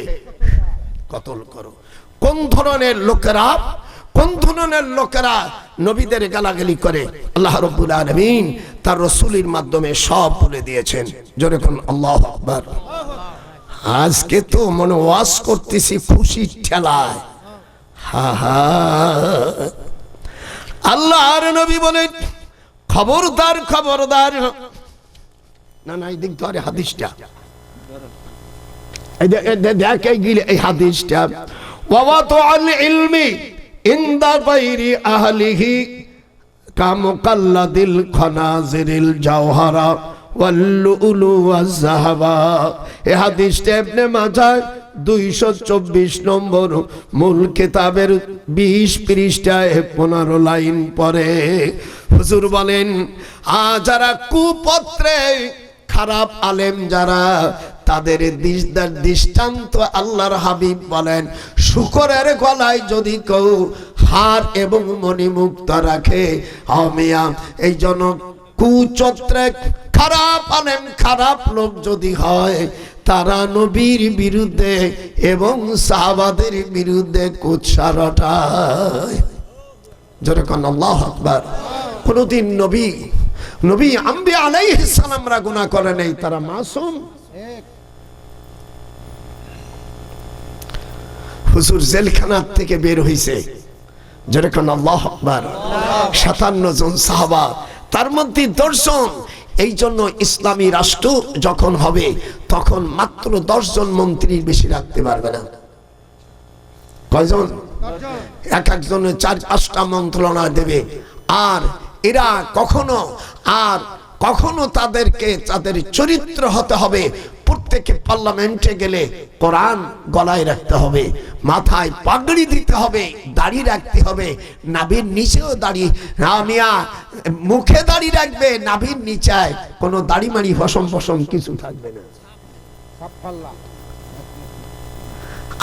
কতল করো। কোন ধরনের লোকেরা নবীদের গালাগালি করে, আল্লাহ রাব্বুল আলামিন তার রাসূলের মাধ্যমে সব বলে দিয়েছেন। যেরকম আল্লাহু আকবার। আজকে তো মনে ওয়াজ করতেছি খুশির ঠেলায়। আল্লাহর নবী বলেন খবরদার, খবরদার। না এই দিক ধরে হাদিসটা দেখে গেলে, এই হাদিসটা ওয়াওয়াতুল ইলমি ইনদা গায়রি আহলিহি কামুকাল্লাদিল খানাজিরিল জাওহারা ওয়াল-লু'লু ওয়াজ-যাহাবা। এই হাদিসটা ইবনে মাজাহ 224 নম্বর মূল কিতাবের 20 পৃষ্ঠায় 15 লাইন পরে হুজুর বলেন, যারা কুপত্রে খারাপ আলেম যারা, তাদের দৃষ্টান্ত আল্লাহর হাবিব বলেন শুকরের গলায় যদি কেউ হার এবং মণিমুক্ত রাখে, আমিয়া এই জন্য কুচত্রে খারাপ আলেম, খারাপ লোক যদি হয়, তারা নবীর বিরুদ্ধে এবং সাহাবাদের বিরুদ্ধে কুৎসা রটায়। যেরকম আল্লাহু আকবার। কোনদিন নবী আম্বিয়া আলাইহিস সালামরা গুনাহ করে নাই, তারা মাসুম। হুজুর জেলখানা থেকে বের হইছে, যেরকম আল্লাহু আকবার। 57 জন সাহাবা, তার মধ্যে 10 জন। এই জন্য ইসলামী রাষ্ট্র যখন হবে, তখন মাত্র 10 জন মন্ত্রীর বেশি রাখতে পারবে না। কয়জন? এক একজনের 4-5টা মন্ত্রণালয় দেবে। আর এরা কখনো তাদেরকে তাদের চরিত্র হতে হবে। প্রত্যেকে পার্লামেন্টে গেলে কোরআন গলায় রাখতে হবে, মাথায় পাগড়ি দিতে হবে, দাড়ি রাখতে হবে, নাভির নিচেও দাড়ি, মুখে দাড়ি রাখবে, নাভির নিচায় কোনো দাড়ি মাড়ি ফসম কিছু থাকবে না।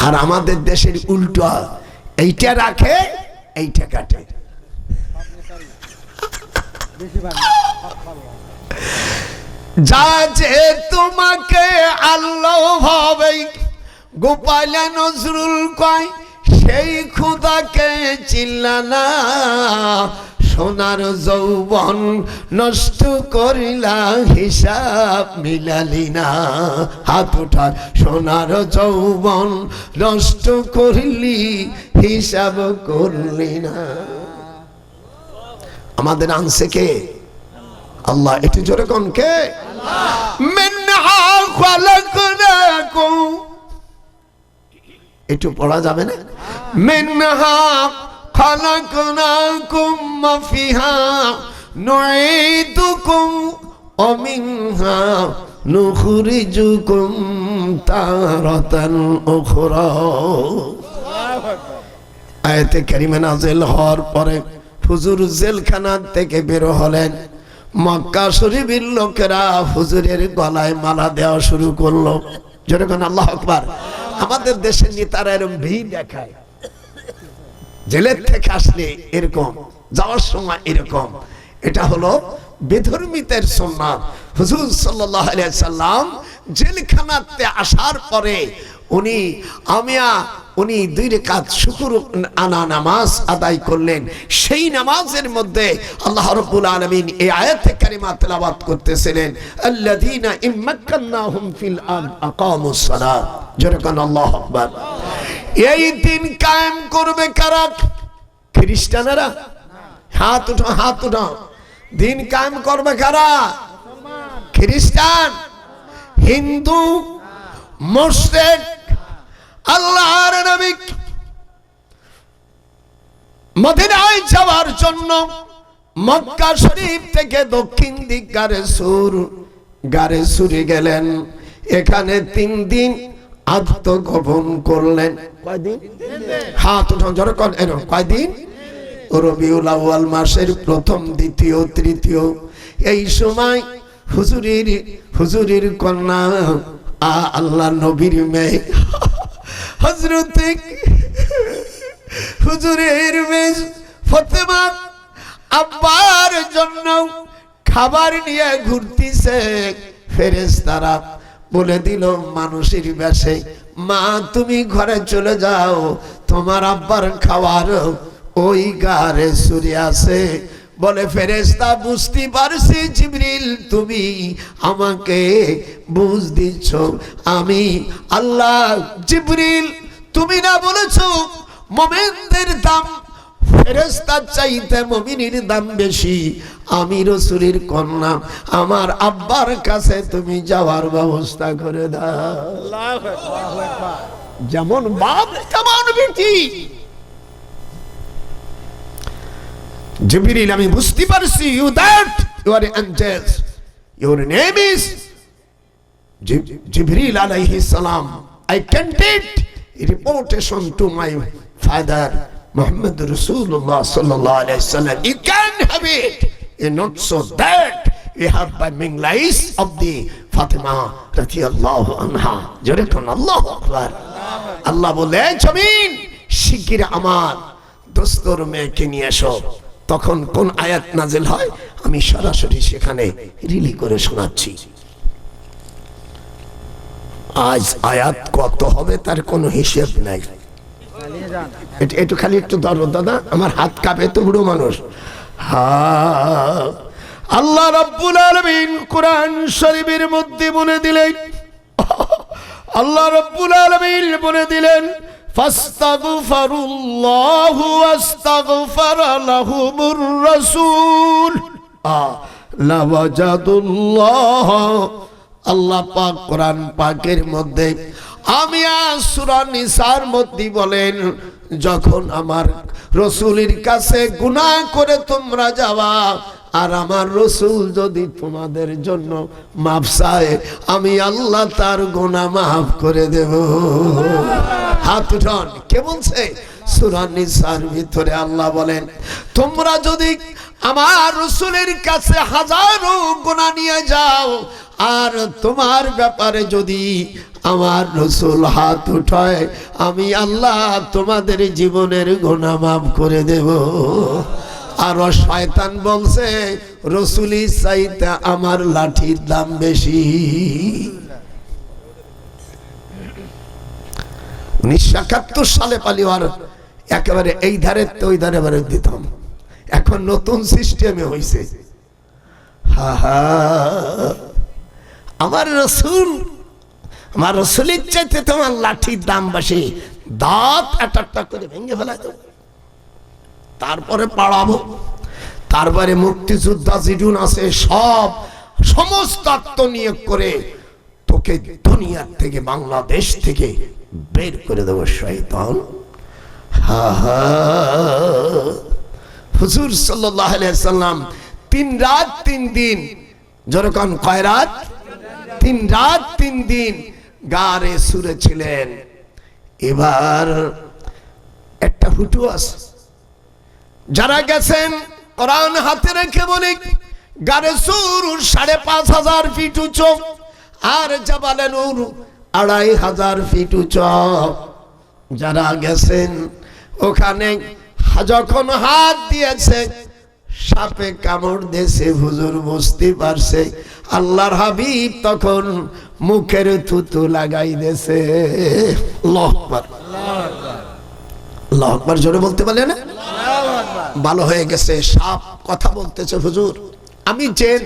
আর আমাদের দেশের উল্টো, এইটা রাখে, এইটা কাটে। যা যে তোমাকে আল্লাহ ভাবে, গোপাল নজরুল কয় সেই খুদাকে চিল্লানা, সোনার যৌবন নষ্ট করিলা হিসাব মিলালি না। হাত উঠা, সোনার যৌবন নষ্ট করলি হিসাব করলি না। আমাদের আনছে কে? আল্লাহ। একটু জোরে কোন কে? মিনহা খালাকনাকুম। একটু পড়া যাবে না? মিনহা খালাকনাকুম ওয়া ফিহা নুঈদুকুম অমিনহা নুখরিজুকুম তারাতান উখরা। আয়াতে কারিমা নাযিল হওয়ার পরে হুজুর জেলখানা থেকে বের হলেন। মক্কা শরীফের লোকেরা হুজুরের গলায় মালা দেওয়া শুরু করলো। যেরকম আল্লাহু আকবার। আমাদের দেশের নেতারা এরকম ভিড় দেখায়, জেলের থেকে আসলে এরকম, যাওয়ার সময় এরকম। এটা হলো বেধর্মীদের সুন্নাত। হুজুর সাল্লাল্লাহু আলাইহি সাল্লাম জেলখানাতে আসার পরে উনি 2 রাকাত শুকর আনা নামাজ আদায় করলেন। সেই নামাজের মধ্যে আল্লাহ রাব্বুল আলামিন এই আয়াতে কারিমা তেলাওয়াত করতেছিলেন, আল্লাযীনা ইম্মাক্কান্নাহুম ফিল আরদ আকামুস সালাত। যেরকম আল্লাহু আকবার। এই দিন কায়েম করবে কারা? খ্রিস্টানেরা? হাত উঠাও, হাত উঠাও। দিন কায়েম করবে কারা? খ্রিস্টান, হিন্দু, মুশরিক। আল্লাহর নবী মদিনায় যাওয়ার জন্য মক্কা শরীফ থেকে দক্ষিণ দিক গারে সুরে গেলেন। এখানে 3 দিন আত্মগোপন করলেন। কয়দিন? হাত উঠান জোরে কোন এর কয়দিন? রবিউল আউয়াল মাসের 1ম, 2য়, 3য় এই সময় হুজুরের কন্যা আল্লাহ নবীর মেয়ে হযরত হুজুরের মেয়ে ফাতেমা আব্বার জন্য খাবার নিয়ে ঘুরতেছে। ফেরেশতারা বলে দিল মানুষের বেশে, মা তুমি ঘরে চলে যাও, তোমার আব্বার খাবার ওই গারে সুরে আছে। বলে ফেরেশতা বুঝতে পারছি জিবরিল তুমি আমাকে বুঝ দিচ্ছ। আমি আল্লাহ জিবরিল তুমি না বলেছো মুমিনদের দাম ফেরেশতার চাইতে মুমিনের দাম বেশি। আমি রাসূলের কন্যা, আমার আব্বার কাছে তুমি যাওয়ার ব্যবস্থা করে দাও। আল্লাহু আকবার। যেমন বাপ তেমন বেটি। জিবরিল আমি বুঝতে পারছি you that you are angels, your name is Jibril alayhi salam. I can take reportation to my father Muhammad Rasulullah sallallahu alayhi wasallam. You can have it, and not so that we have by minglais of the Fatima radiyallahu anha. যেরকম আল্লাহু আকবার। আল্লাহ বলে জমিন শিগগির আমার দোস্তর মেয়েকে নিয়ে এসো। তখন কোন আয়াত নাজিল হয় আমি সরাসরি সেখানে রিলি করে শোনাচ্ছি। আজ আয়াত কত হবে তার কোনো হিসাব নাই। একটু খালি একটু ধরো দাদা, আমার হাত কাঁপে তো, বুড়ো মানুষ। আল্লাহ রাব্বুল আলামিন কোরআন শরীফের মধ্যে বলে দিলেন, আল্লাহ রাব্বুল আলামিন বলে দিলেন ফাস্তাগফিরুল্লাহু ওয়াস্তাগফার লাহুমুর রাসূল লাওয়াজাদুল্লাহ। আল্লাহ পাক কোরআন পাকের মধ্যে আমি সূরা নিসার মধ্যে বলেন, যখন আমার রাসূলের কাছে গুনাহ করে তোমরা যাওয়া আর আমার রাসূল যদি তোমাদের জন্য মাফ চায় আমি আল্লাহ তার গুনাহ মাফ করে দেব। হাত উঠান। কে বলছে? সূরা নিসার ভিতরে আল্লাহ বলেন তোমরা যদি আমার রাসূলের কাছে হাজারো গুনাহ নিয়ে যাও আর তোমার ব্যাপারে যদি আমার রাসূল হাত উঠায় আমি আল্লাহ তোমাদের জীবনের গুনাহ মাফ করে দেব। আর শয়তান বলছে রাসূলের চাইতে আমার লাঠির দাম বেশি। 1971 সালে পালিওয়ার একেবারে এই ধারে তো ওই ধারে বারে দিতাম। এখন নতুন সিস্টেমে হয়েছে। আমার রাসূলের চাইতে তোমার লাঠির দাম বেশি। দাঁত একটা করে ভেঙে ফেলায় তো, তারপরে পাড়াবো। তারপরে মুক্তিযোদ্ধা জিডুন আছে সমস্ত আত্মনিয়োগ করে তোকে দুনিয়ার থেকে বাংলাদেশ থেকে বের করে দেবো শয়তান। হুজুর সাল্লাল্লাহু আলাইহি সাল্লাম 3 রাত 3 দিন যেরকম কয় রাত? 3 রাত 3 দিন গারে সুরে ছিলেন। এবার একটা হুটু আছে, যারা গেছেন কোরআন হাতে রেখে বলি গারে সুর 5,500 ফিট উঁচু আর জাবালে নূর 2,500 ফিট উঁচু। যারা গেছেন ওখানে যখন হাত দিয়েছে সাপে কামড় দিয়েছে, হুজুর বুঝতে পারছে আল্লাহর হাবিব তখন মুখের থুতু লাগাই দিয়েছে। আল্লাহু আকবার, আল্লাহু আকবার জোরে বলতে পারলে না? ভালো হয়ে গেছে। সাপ কথা বলতেছে, হুজুর আমি জেন,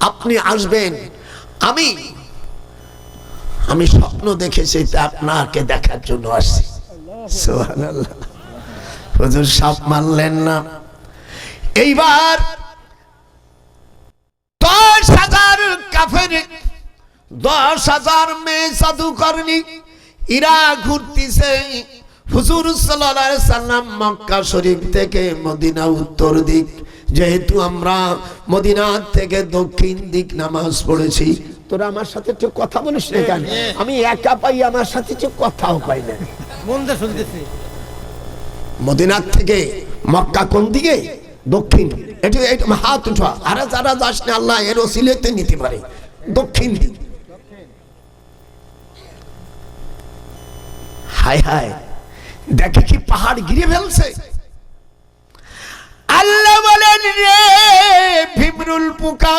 আপনি আসবেন, আমি স্বপ্ন দেখেছি, তা আপনাকে দেখার জন্য আসছি। সুবহানাল্লাহ। হুজুর সাপ মানলেন না। এইবার 10,000 কাফের, 10,000 মেয়ে জাদুকরনি ইরা ঘুরতেছে। হুজুর সাল্লাল্লাহু আলাইহি সাল্লাম মক্কা শরীফ থেকে মদিনা উত্তর দিক, যেহেতু আমরা মদিনা থেকে দক্ষিণ দিক নামাজ পড়েছি। তোরা আমার সাথে একটু কথা বলিস না কেন? আমি একা পাই, আমার সাথে একটু কথাও পাই না। মন্দা শুনতেছি। মদিনা থেকে মক্কা কোন দিকে? দক্ষিণ। এটা হাত উঠা, আরে যারা যাস না আল্লাহ এর ওসিলাতে নিতে পারে। দক্ষিণ দিক। হায় হায়, দেখে কি পাহাড় ঘিরে ফেলছে। আল্লাহ বলেন রে ভিমরুল পোকা,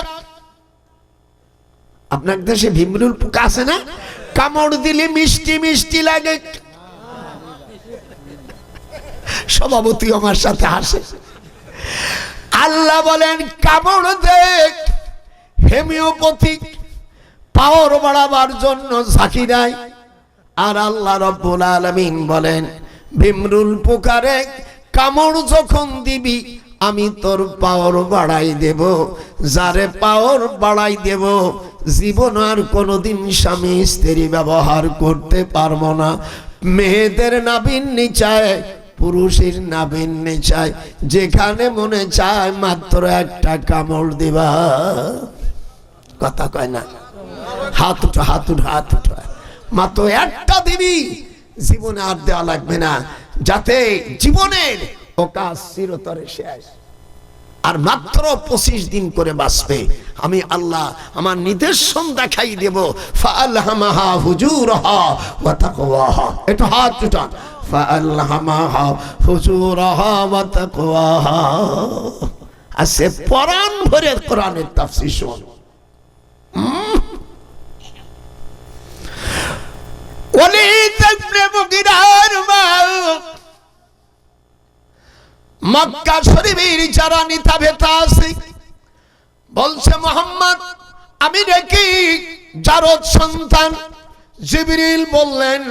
আপনার দেশে ভিমরুল পোকা আছে না? কামড় দিলে মিষ্টি মিষ্টি লাগে। সভাপতি আমার সাথে হাসে। আল্লাহ বলেন কামড় দেখ হেমিওপ্যাথিক পাওয়ার বাড়াবার জন্য ঝাঁকি দেয়। আর আল্লাহ রাব্বুল আলামিন বলেন ভিমরুল পোকারে কামড় যখন দিবি আমি তোর পাওয়ার বাড়াই দেব। যারে পাওয়ার বাড়াই দেব জীবন আর কোনোদিন স্বামী স্ত্রী ব্যবহার করতে পারবো না। মেয়েদের নাভির নিচায়, পুরুষের নাভির নিচায়, যেখানে মনে চায় মাত্র একটা কামড় দিবা। কথা কয় না? হাত উঠো, হাত উঠো, হাত উঠো। মাত্র একটা দিবি, জীবনে আর দেওয়া লাগবে না, যাতে জীবনের ও কাজ চিরতরে শেষ। আর মাত্র 25 দিন করে বাঁচবে। আমি আল্লাহ আমার নিদর্শন দেখাই দেব। ফাআলহামাহা ফুজুরাহা ওয়া তাকওয়াহা। এটা হাত উঠান। ফাআলহামাহা ফুজুরাহা ওয়া তাকওয়াহা। আছে পরাণ ভরে কোরআনের তাফসীর শুন। ওয়ালিদ ইবনে মুগীরার মা মক্কা শরীফের যারা নিতা ভেতা আছে বলছে মুহাম্মদ আমি নাকি জারদ সন্তান। জিবরিল বললেন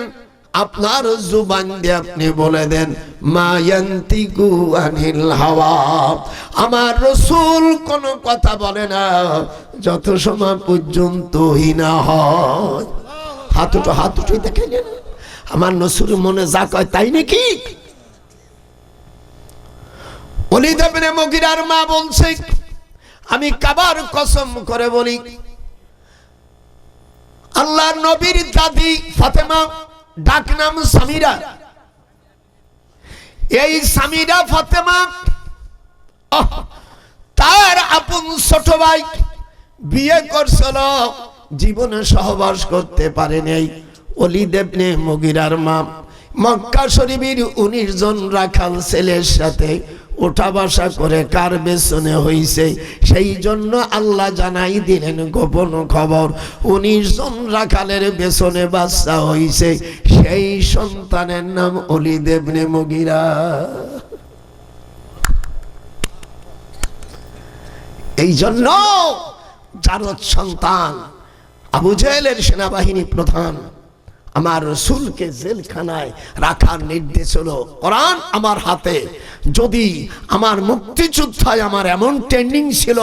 আপনার জুবান দিয়ে আপনি বলে দেন মা ইয়ান্তিকু আনিল হাওয়া। আমার রাসূল কোনো কথা বলে না যত সময় পর্যন্ত হিনা হয়। হাত উঠো, হাত উঠে দেখেন আমার রাসূল মনে যা কয় তাই নাকি? ওয়ালিদ ইবনে মুগীরার মা বলছে আমি কাবার কসম করে বলি আল্লাহর নবীর দাদি ফাতেমা, ডাক নাম সামিরা, এই সামিরা ফাতেমা তার আপন ছোট ভাই বিয়ে করছিল, জীবনে সহবাস করতে পারে নাই। ওয়ালিদ ইবনে মুগীরার মা মক্কা শরীফের 19 জন রাখাল ছেলের সাথে ওঠা বসা করে কার পেছনে হইছে, সেই জন্য আল্লাহ জানাই দিলেন গোপন খবর 19 জন রাখালের পেছনে বাচ্চা হইছে। সেই সন্তানের নাম ওয়ালিদ ইবনে মুগীরা। এই জন্য জারদ সন্তান আবু জেহেলের সেনাবাহিনী প্রধান আমার রাসূলকে জেলখানায় রাখার নির্দেশ হলো। কোরআন আমার হাতে, যদি আমার মুক্তিযোদ্ধায় আমার এমন ট্রেনিং ছিল,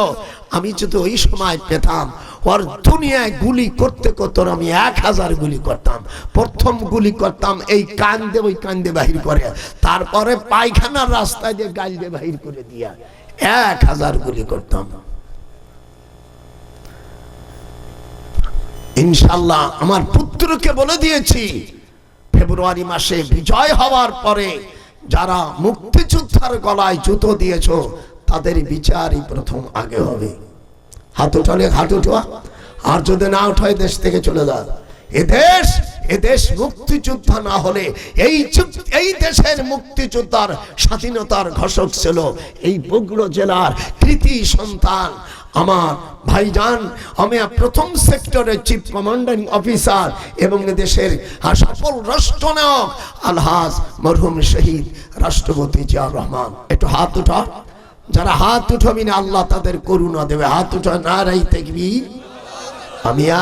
আমি যদি ওই সময় পেতাম ওর দুনিয়ায় গুলি করতে করতে আমি 1000 গুলি করতাম। প্রথম গুলি করতাম এই কান দিয়ে ওই কান দিয়ে বাহির করে, তারপরে পায়খানার রাস্তায় দিয়ে গাল দিয়ে বাহির করে দিয়া 1000 গুলি করতাম। ইনশাআল্লাহ আমার পুত্রকে বলে দিয়েছি ফেব্রুয়ারি মাসে বিজয় হওয়ার পরে যারা মুক্তিযোদ্ধার গলায় জুতো দিয়েছো তাদের বিচারই প্রথম আগে হবে। হাত উঠালে হাত উঠা, আর যদি না উঠায় দেশ থেকে চলে যান। এদেশ মুক্তিযোদ্ধা না হলে এই দেশের মুক্তিযোদ্ধার স্বাধীনতার ঘোষক ছিল এই বগুড়া জেলার কৃতি সন্তান আমার ভাইজান। আমি প্রথম সেক্টরের চিফ কমান্ডিং অফিসার এবং দেশের সফল রাষ্ট্রনায়ক আলহাজ মরহুম শহীদ রাষ্ট্রপতি জিয়াউর রহমান। একটু হাত উঠা, যারা হাত উঠাবি না আল্লাহ তাদের করুণা দেবে। হাত উঠা, নারাই তাকবীর। আমিয়া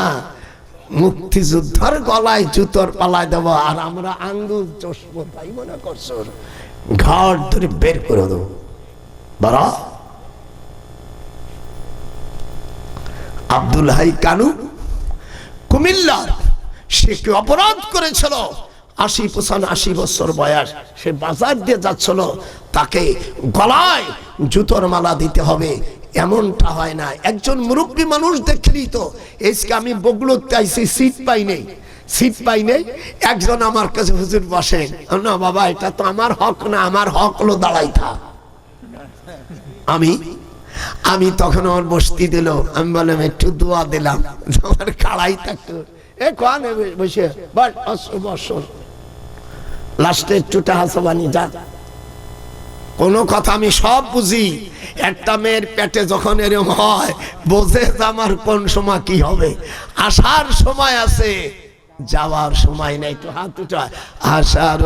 মুক্তিযোদ্ধার গলায় জুতোর পালায় দেবো আর আমরা আঙ্গুল চষবো, তাই মনে করছো? ঘাট ধরে বের করে দেবো। বারা আব্দুল হাই কানু কুমিল্লার, সে কি অপরাধ করেছিল? 80-85 বছর বয়স, সে বাজার দিয়ে যাচ্ছিল, তাকে গলায় জুতোর মালা দিতে হবে এমনটা হয় না। একজন মুরব্বী মানুষ দেখলি তো, এসকে আমি বগুড়াতে আইছি, সিট পাই নেই। একজন আমার কাছে হুজুর বসেন, না বাবা এটা তো আমার হক না, আমার হক হলো দাঁড়াই থাক। আমি তখন আমার বসতি দিল, আমি বললাম একটু দোয়া দিলাম, আমার কাড়াই থাকতো বসে বসো, লাস্টে একটু হাসাবানি যা। কোনো কথা আমি সব বুঝি। একটা মেয়ের পেটে যখন এরকম হয় বোঝে আমার কোন সময় কি হবে। আসার সময় আছে, যাওয়ার সময় নাই। একটু হাত উঠা, আসার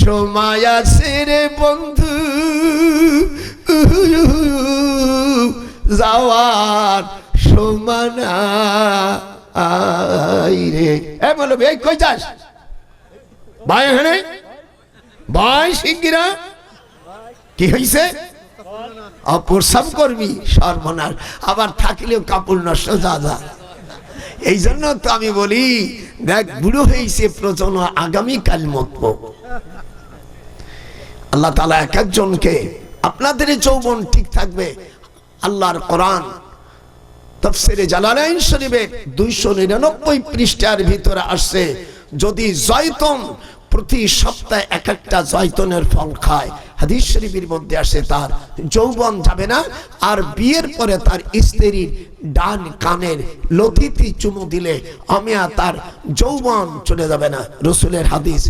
সময় আছে রে বন্ধু, যাওয়ার সময় নাই রে। এ বলো এই কই যাস ভাই? এখানে ভাই শিগগিরা কি হয়েছে? অপরসাম করবি, সর্বনাশ। আবার থাকলেও কাপড় নষ্ট যা। এই জন্য তো আমি বলি, দেখ বুড়ো হয়েছে প্রজন্ম আগামীকাল মতব। আল্লাহ তাআলা এক একজনকে, আপনাদের যৌবন ঠিক থাকবে। আল্লাহর কোরআন তাফসীরে জালালাইন শরীফের 299 পৃষ্ঠার ভিতরে আসছে, যদি জয়তুন প্রতি সপ্তাহে একটা জয়তুনের ফল খায়, হাদিস শরীফের মধ্যে আসে তার যৌবন যাবে না। আর বিয়ের পরে তার স্ত্রীর ডান কানের লতিতে চুমু দিলে আমিয়া তার যৌবন চলে যাবে না। রাসূলের হাদিস,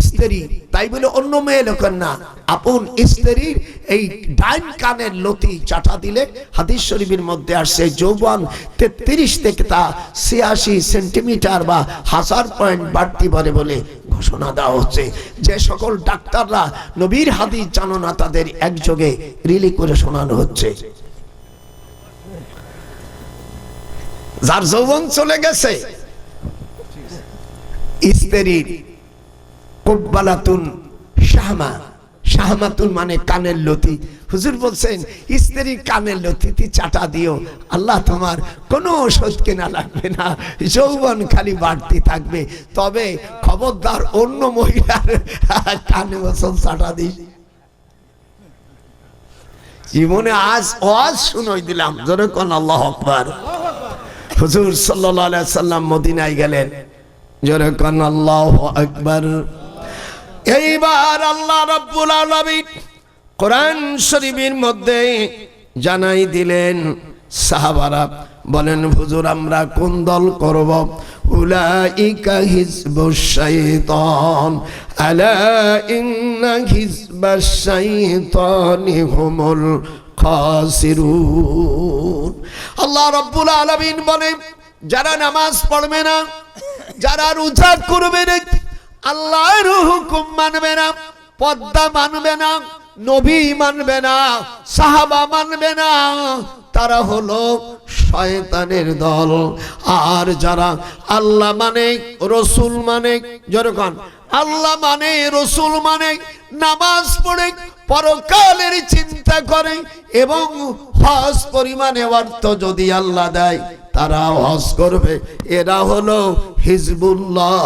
স্ত্রী তাই বলে অন্য মেয়ে লোকের না, আপন স্ত্রীর এই ডান কানের লতি চাটা দিলে হাদিস শরীফের মধ্যে আসছে যৌবন 33 থেকে তা 86 সেন্টিমিটার বা 1000 পয়েন্ট বাড়তি পারে বলে ঘোষণা দেওয়া হচ্ছে। যে সকল ডাক্তাররা নবীর হাদিস জানো না তাদের একযোগে রিলি করে শোনানো হচ্ছে। যার যৌবন চলে গেছে, স্ত্রীর কুব্বালাতুন শাহমাতুন মানে কানের লতি। হুজুর বলছেন স্ত্রীর কানের লতিতে চাটা দিও, আল্লাহ তোমার কোনো ওষুধ কেনা লাগবে না, যৌবন খালি বাড়তে থাকবে। তবে খবরদার অন্য মহিলার কানে ওষুধ চাটা দিস। জীবনে আজ শুনাই দিলাম, জোরে কোন আল্লাহু আকবার। হুজুর সাল্লাল্লাহু আলাইহি সাল্লাম মদিনায় গেলেন, জোরে কোন আল্লাহু আকবার। এইবার আল্লাহ রাব্বুল আলামিন কোরআন শরীফের মধ্যে জানাই দিলেন, সাহাবারা বলেন হুজুর আমরা কোন দল করব? উলাইকা হিজবুশ শাইতান আলা ইন্না হিজবাশ শাইতানি হুমুল খাসিরুন। আল্লাহ রাব্বুল আলামিন বলেন, যারা নামাজ পড়বে না, যারা রোজা করবে না, আল্লাহর হুকুম মানবে না, পর্দা মানবে না, নবী মানবে না, সাহাবা মানবে না, তারা হলো শয়তানের দল। আর যারা আল্লাহ মানে, রসুল মানে, যেরকম আল্লাহ মানে, রসুল মানে, নামাজ পড়ে, পরকালের চিন্তা করে এবং হজ পরিমাণে অর্থ যদি আল্লাহ দেয় তারা হজ করবে, এরা হলো হিজবুল্লাহ,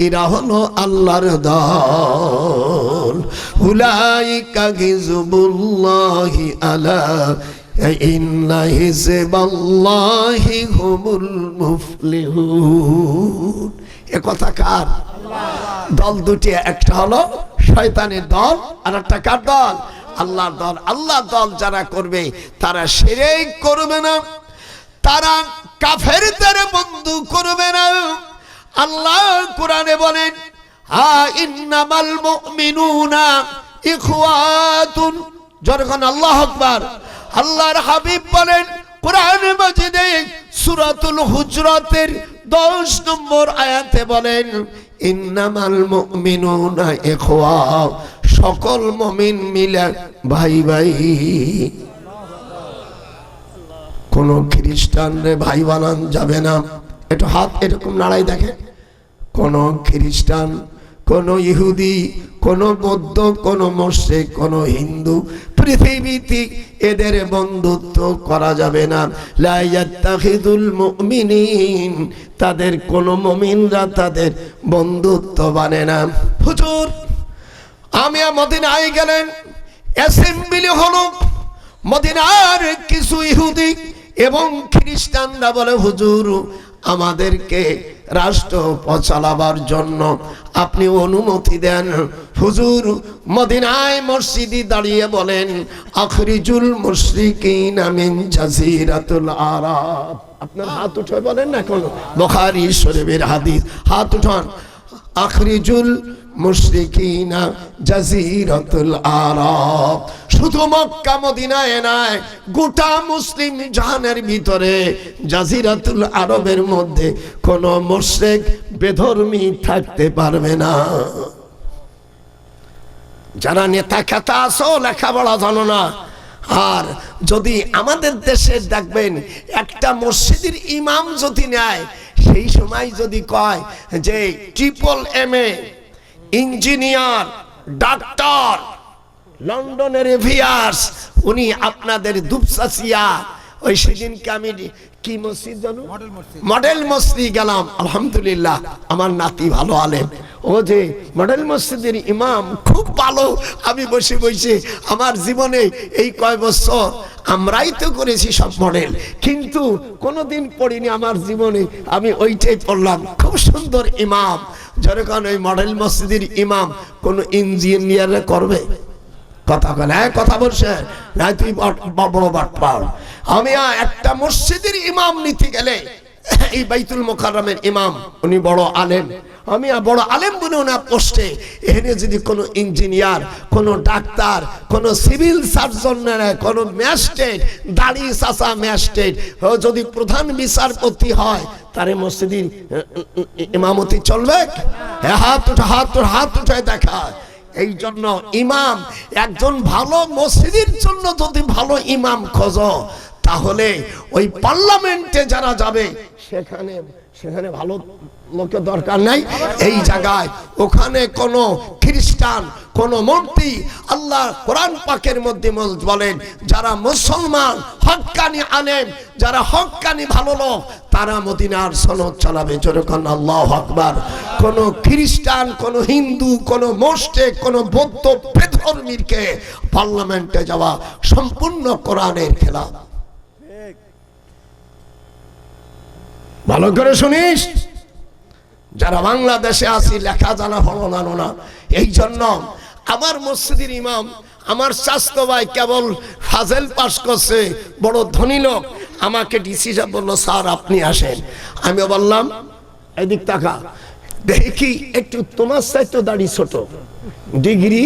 এরা হলো আল্লাহর দল। উলাইকা হিজবুল্লাহি আলা ইন্না হিজবাল্লাহি হুমুল মুফলিহুন। এ কথা কার? দল দুটি, একটা হলো শয়তানের দল আর একটা কার দল? আল্লাহর দল। আল্লাহর দল যারা করবে তারা শিরক করবে না, তারা কাফেরদের বন্ধু করবে না। আল্লাহ কোরআনে বলেন ইন্নামাল মুমিনুনা ইখওয়াতুন। যখন আল্লাহু আকবার। আল্লাহর হাবিব বলেন কোরআন মাজিদে সূরাতুল হুজরাতের 10 নম্বর আয়াতে বলেন ইন্নামাল মুমিনুনা ইখওয়া, সকল মুমিন মিলে ভাই ভাই। কোন খ্রিস্টান রে ভাই বানান যাবে না। একটু হাত এরকম নাড়াই দেখেন। কোন খ্রিস্টান, কোন ইহুদি, কোন বৌদ্ধ, কোন মুশরিক, কোন হিন্দু পৃথিবীতে এদের বন্ধুত্ব করা যাবে না। লা ইয়াত্তাখিদুল মুমিনিন, তাদের কোন মুমিনরা তাদের বন্ধুত্ব বানে না। হুজুর আমি মদিনায় গেলেন, অ্যাসেম্বলি হলো, মদিনার কিছু ইহুদি এবং খ্রিস্টানরা বলে হুজুর আমাদেরকে রাষ্ট্র চালাবার জন্য আপনি অনুমতি দেন। হুজুর মদিনায় মসজিদে দাঁড়িয়ে বলেন আখরিজুল মুশরিকিনা মিন জাজিরাতুল আরাব। আপনার হাত উঠে বলেন না, কোন বুখারী শরীফের হাদিস, হাত উঠান। আখরিজুল মুশরিকিনা জাজিরাতুল আরাব। শুধু মক্কা মদিনায় নয়, গোটা মুসলিম জাহানের ভিতরে জাজিরাতুল আরবের মধ্যে কোন মুশরিক বেধর্মী থাকতে পারবে না। যারা নেতা খেতা আসো লেখাপড়া জানো না, আর যদি আমাদের দেশে দেখবেন একটা মসজিদের ইমাম যদি নেয়, সেই সময় যদি কয় যে MA ইঞ্জিনিয়ার, ডাক্তার, লন্ডনের এভিয়ার্স, উনি আপনাদের দুপসাসিয়া। ওই সেদিনকে আমি কি মসজিদ জানো, মডেল মসজিদ গেলাম। আলহামদুলিল্লাহ আমার নাতি ভালো আলেম, ও যে মডেল মসজিদের ইমাম খুব ভালো। আমি বসে বসে আমার জীবনে এই কয় বছর আমরাই তো করেছি সব মডেল, কিন্তু কোনোদিন পড়িনি আমার জীবনে, আমি ওইটাই পড়লাম। খুব সুন্দর ইমাম। যখন ওই মডেল মসজিদের ইমাম কোন ইঞ্জিনিয়ার করবে? কথা বলে কথা বলছে না, তুই বড় বাট পাও। আমি একটা মসজিদের ইমাম নিতে গেলে এই বাইতুল মুকাররমের ইমাম উনি বড় আলেম, আমি বড় আলেম বলে ওনার পোস্টে এখানে যদি কোনো ইঞ্জিনিয়ার, কোনো ডাক্তার, কোনো সিভিল সার্জন, কোনো ম্যাজিস্ট্রেট, দাড়ি চাচা ম্যাজিস্ট্রেট যদি প্রধান বিচারপতি হয়, তারে মসজিদের ইমামতি চলবে? হাত উঠে দেখা। এই জন্য ইমাম, একজন ভালো মসজিদের জন্য যদি ভালো ইমাম খোঁজো, তাহলে ওই পার্লামেন্টে যারা যাবে সেখানে ভালো লোকের দরকার নাই। এই জায়গায় ওখানে কোন খ্রিস্টান, কোন মূর্তি, আল্লাহ কোরআন পাকের মধ্যে বলেন যারা মুসলমান হক্কানি আলেম, যারা হক্কানি ভালো লোক, তারা মদিনার সনদ চালাবে। যেরকম আল্লাহু আকবার। কোন খ্রিস্টান, কোন হিন্দু, কোন মুশরিক, কোন বৌদ্ধ বেধর্মীকে পার্লামেন্টে যাওয়া সম্পূর্ণ কোরআনের খেলাফ। ভালো করে শুনিস, যারা বাংলাদেশে আছি লেখা জানা হলো না। এই জন্য আমার মসজিদের ইমাম, আমার স্বাস্থ্য ভাই কেবল ফাজেল পাস করছে, বড় ধনী লোক, আমাকে ডিসি সাহেব বললো স্যার আপনি আসেন। আমি বললাম এদিক তাকা, দেখি একটু তোমার চাইতে দাড়ি ছোট, ডিগ্রি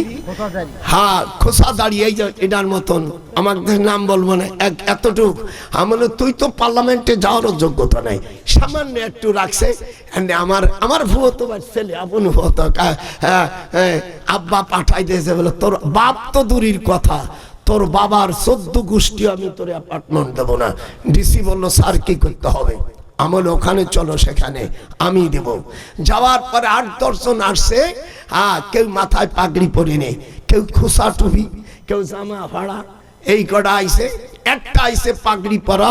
হ্যাঁ খোসা দাঁড়িয়ে এই যে এটার মতন, আমার নাম বলবো না, এতটুক। আমার তুই তো পার্লামেন্টে যাওয়ারও যোগ্যতা নাই, সামান্য একটু রাখছে। আমার ভুয়ো তোমার ছেলে আপন ভুয়ো, আব্বা পাঠাই দিয়েছে বলে, তোর বাপ তো দূরের কথা, তোর বাবার 14 গোষ্ঠী আমি তোর অ্যাপার্টমেন্ট দেবো না। ডিসি বললো স্যার কি করতে হবে? আমার ওখানে চলো, সেখানে আমি দেব। যাওয়ার পরে 8-10 জন আসছে। কেউ মাথায় পাগড়ি পরিনি, কেউ খোসা টুপি, কেউ জামা ফাড়া, এই কটা আইছে। একটা আইছে পাগড়ি পরা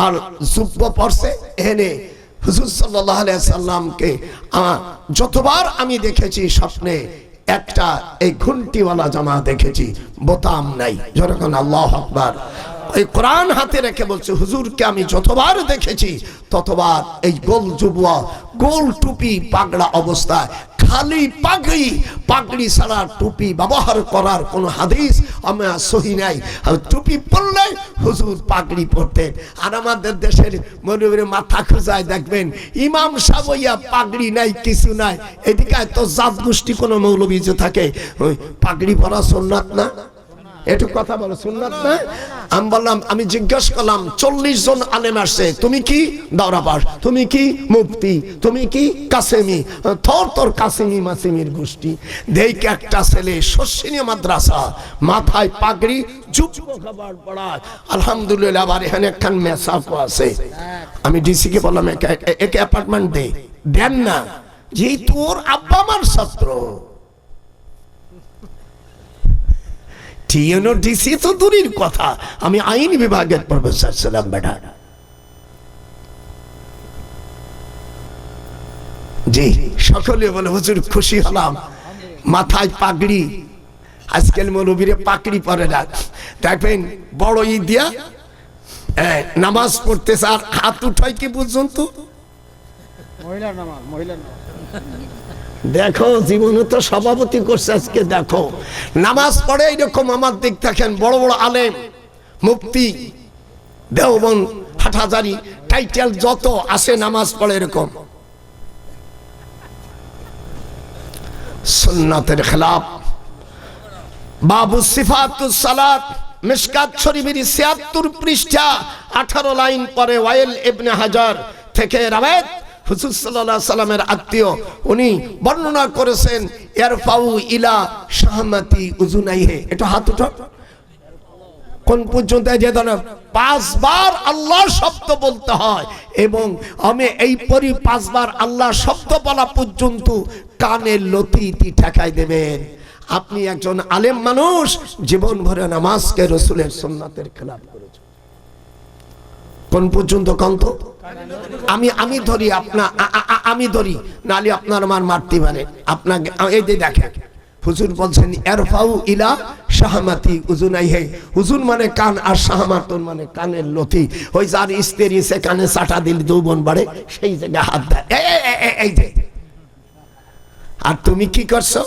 আর জুব্বা পরছে। এনে হুজুর সাল্লাল্লাহু আলাইহি সাল্লামকে যতবার আমি দেখেছি স্বপ্নে, একটা এই ঘুন্টিওয়ালা জামা দেখেছি, বোতাম নাই। যখন আল্লাহু আকবার। ওই কোরআন হাতে রেখে বলছে হুজুরকে আমি যতবার দেখেছি ততবার এই গোল জুবুয়া গোল টুপি পাগড়া অবস্থায়, খালি পাগড়ি, পাগড়ি ছাড়া টুপি ব্যবহার করার কোনো হাদিস আমার সহি নাই। টুপি পরলে হুজুর পাগড়ি পরতেন। আর আমাদের দেশের মনে মাথা খোঁজায় দেখবেন ইমাম সাহেব পাগড়ি নাই, কিছু নাই। এদিকে তো জাত গোষ্ঠী কোনো মৌলবী যে থাকে, ওই পাগড়ি পরা সুন্নাত না, একটু কথা বলো, সুন্নাত না? আমি বললাম, আমি জিজ্ঞেস করলাম 40 জন আলেম আসছে, তুমি কি দাওরাবাস, তুমি কি মুফতি, তুমি কি কাসেমি, তোর কাসেমি মাসিমির গোষ্ঠী। দেখি একটা ছেলে শস্যিনী মাদ্রাসা, মাথায় পাগড়ি, যুব্বো খাবার পড়ায়, আলহামদুলিল্লাহ। আবার এখানে একখান মেসাকও আছে। আমি ডিসি কে বললাম একে অ্যাপার্টমেন্ট দেন না, যে তোর আব্বা আমার ছাত্র। ডিসি তো দূরের কথা, আমি আইন বিভাগের প্রফেসর ছিলাম বেটা। জি, সকলে বলে হুজুর খুশি হলাম, মাথায় পাগড়ি। আজকাল মৌলবীরে পাগড়ি পরে না, দেখবেন বড় ঈদ দিয়া নামাজ পড়তে আর হাত উঠায় কি পর্যন্ত। মহিলার নামাজ, মহিলার নামাজ। দেখো জীবনে তো সভাপতি করছে আজকে, দেখো নামাজ পড়ে এরকম। আমার দিক দেখেন বড় বড় আলেম, মুফতি, দেওবন্দ, হাটহাজারী, টাইটেল যত আছে নামাজ পড়ে এরকম। সুন্নাতের খেলাফ। বাবু সিফাতুস সালাত, মিশকাত শরীফের ৭৬ পৃষ্ঠা ১৮ লাইন পরে ওয়াইল ইবনে হাজার থেকে রাওয়ায়াত, হুজুর সাল্লাল্লাহু আলাইহি সাল্লামের আত্মীয় উনি বর্ণনা করেছেন, ইয়ারফাউ ইলা শাহমাতি উযুনাইহি। এটা হাত উঠো, কোন পর্যন্ত? যে ধরনের 5 বার আল্লাহ শব্দ বলতে হয়, এবং আমি এই পরি 5 বার আল্লাহ শব্দ বলা পর্যন্ত কানের লতিটি ঠেকাই দেবেন। আপনি একজন আলেম মানুষ, জীবন ভরে নামাজকে রাসূলের সুন্নাতের খেলাফ করেছেন। কোন পর্যন্ত? কন্ত আমি ধরি, আমি ধরি, নালি আপনার আমার মারতে পারে আপনাকে। এই যে দেখেন হুজুর বলছেন ইয়ারফাউ ইলা শাহমাতি উযুনাইহি। উযুন মানে কান, আর শাহমাতুন মানে কানের লতি। ওই যার স্ত্রী সে কানে চাটা দিল যৌবন বাড়ে, সেই জায়গায় হাত দেয়। এই যে, আর তুমি কি করছো?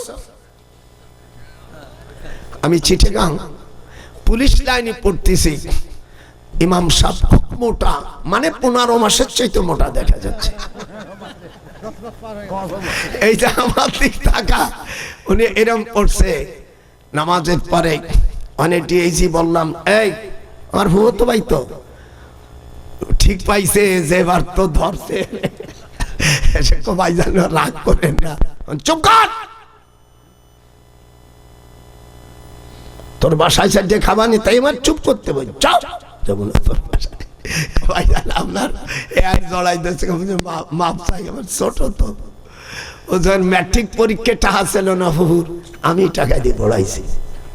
আমি চিটাগাং পুলিশ লাইনে পড়তেছি, ইমাম সাহেব খুব মোটা, মানে 15 মাসের চাইতে মোটা দেখা যাচ্ছে। এই যে আমার দিক থাকা, উনি এরম পড়ছে নামাজের পরে। অনেকটি এই বললাম, এই আমার ভুয়ো তো ভাই, তো ঠিক পাইছে যে এবার তো ধরছে। ভাই জানো রাগ করেন না, চুপ কর, তোর বাসায় সাথে খাবানি, তাই আমার চুপ করতে বল, চল যেমন তোর বাসায়। ভাই জান আপনার জড়াই দিচ্ছে, মাপ চাই, আমার ছোট তো। ও যখন ম্যাট্রিক পরীক্ষা টাকা ছিল না হুহুর, আমি টাকা দিয়ে পড়াইছি,